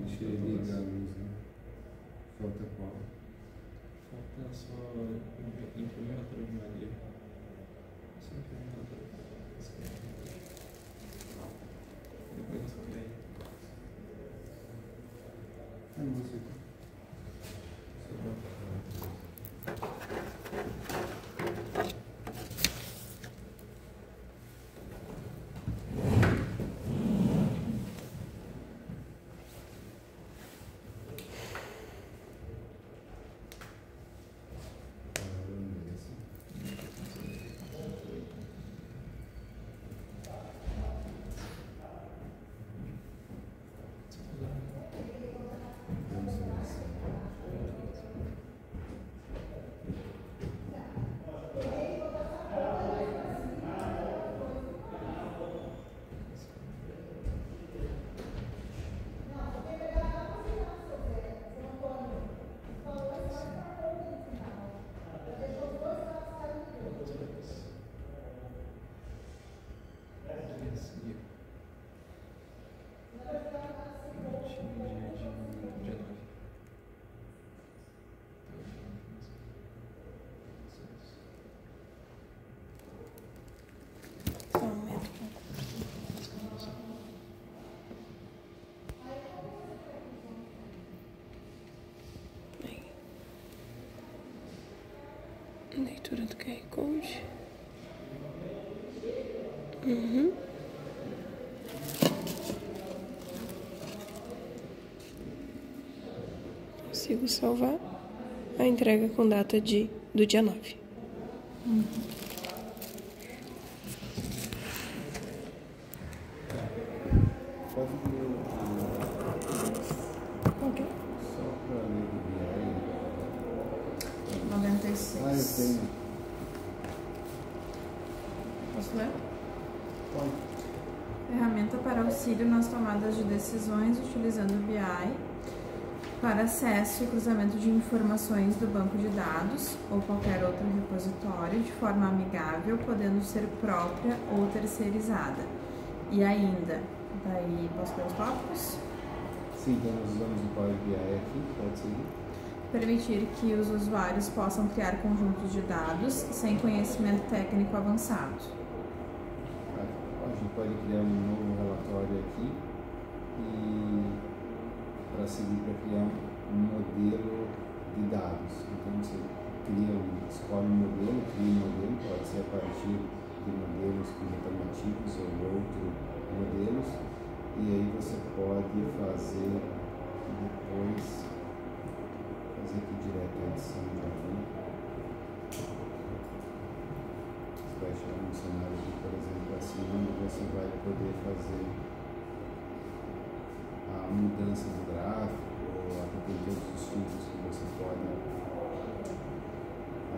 Deixa eu ligar a luz, né? Falta qual? Falta só imprimir a relatório de Maria. Só imprimir a relatório de Maria. captura do QR Code. Consigo salvar a entrega com data do dia 9. Pode ler Ok. só para ler o BI. 96. Ah, eu tenho. Posso ler? Pode. Ferramenta para auxílio nas tomadas de decisões utilizando o BI para acesso e cruzamento de informações do banco de dados ou qualquer outro repositório de forma amigável, podendo ser própria ou terceirizada. E ainda, daí posso ler os tópicos? Sim, então nós usamos o Power BI aqui, pode seguir. Permitir que os usuários possam criar conjuntos de dados sem conhecimento técnico avançado. A gente pode criar um novo relatório aqui e para seguir para criar um modelo de dados. Então você escolhe um modelo, cria um modelo, pode ser a partir de modelos informativos ou outros modelos, e aí você pode fazer depois, aqui direto a edição já vem. Você vai chegar num cenário aqui, por exemplo, assim, onde você vai poder fazer a mudança do gráfico, ou aqui tem todos os filtros que você pode,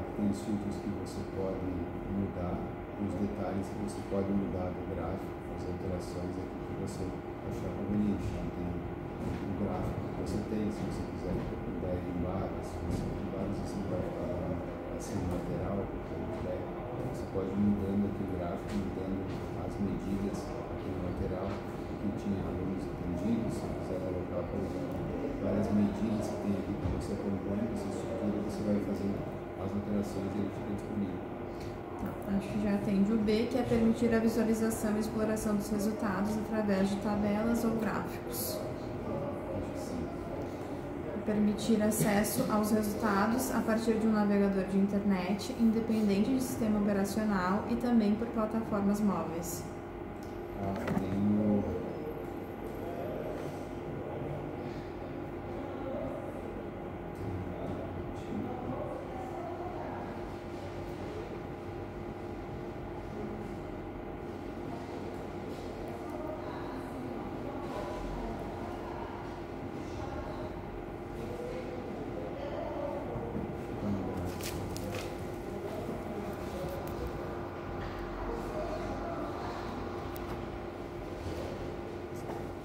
aqui tem os filtros que você pode mudar, os detalhes que você pode mudar do gráfico, as alterações aqui que você achar conveniente. Então tem o gráfico que você tem, se você quiser mudar ele em barras, se você tem barras, você vai falar assim no lateral, você pode ir mudando aqui o gráfico, mudando as medidas aqui no lateral, que tinha alunos entendidos, se você quiser colocar, por exemplo, várias medidas que tem aqui que você compõe, você estrutura, você vai fazendo as alterações e ele fica disponível. Acho que já atende o B, que é permitir a visualização e exploração dos resultados através de tabelas ou gráficos. Acho que sim. Permitir acesso aos resultados a partir de um navegador de internet, independente de sistema operacional e também por plataformas móveis. Tenho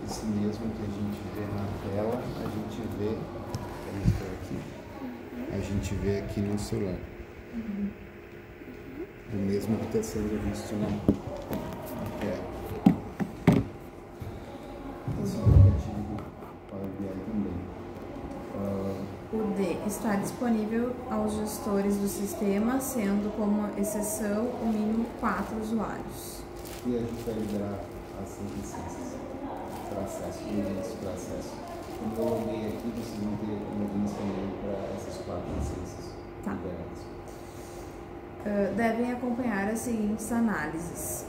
esse mesmo que a gente vê na tela, a gente vê, a gente vê aqui no celular. O mesmo que está sendo visto na tela. Esse aplicativo do Power BI também. O D está disponível aos gestores do sistema, sendo como exceção o mínimo 4 usuários. E a gente vai liberar as licenças para acesso, logins para acesso. Quando eu loguei aqui, vocês vão ter logins também para essas 4 licenças liberadas. Devem acompanhar as seguintes análises: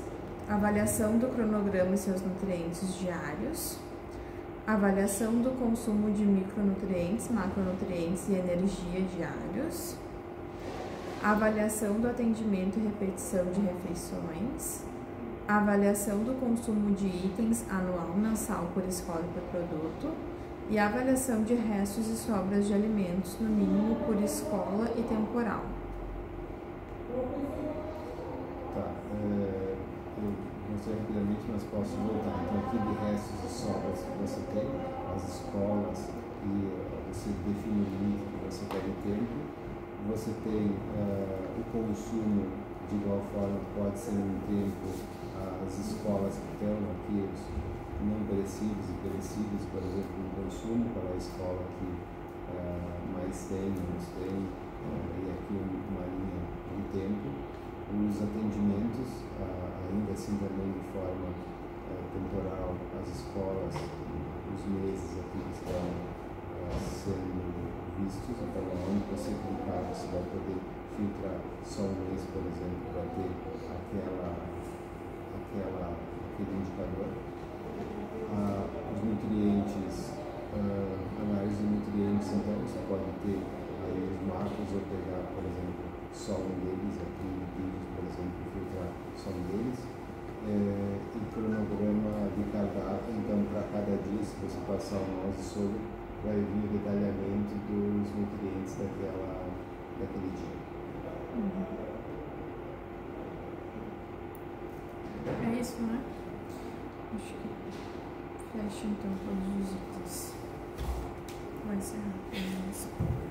avaliação do cronograma e seus nutrientes diários, avaliação do consumo de micronutrientes, macronutrientes e energia diários, avaliação do atendimento e repetição de refeições, avaliação do consumo de itens anual, mensal por escola e por produto, e avaliação de restos e sobras de alimentos, no mínimo por escola e temporal. Tá, eu mostrei rapidamente, mas posso voltar. Então, aqui de restos e sobras que você tem, as escolas, e você define o limite que você quer de tempo. Você tem o consumo, de igual forma, pode ser um tempo, as escolas que estão aqui, os não perecíveis e perecíveis, por exemplo, o consumo para a escola que mais tem, menos tem, e aqui uma linha de tempo. Os atendimentos, ainda assim também de forma temporal, as escolas, os meses aqui que estão sendo vistos, então onde você clicar você vai poder filtra só um mês, por exemplo, para ter aquele indicador. Os nutrientes, análise de nutrientes, então você pode ter aí os macros ou pegar, por exemplo, só um deles, aqui no vídeo, por exemplo, filtrar só um deles. E cronograma de cardápio, então para cada dia, se você passar o mouse sobre, vai vir o detalhamento dos nutrientes daquele dia. É isso, né? Acho que fecha então todos os itens. Vai ser rápido.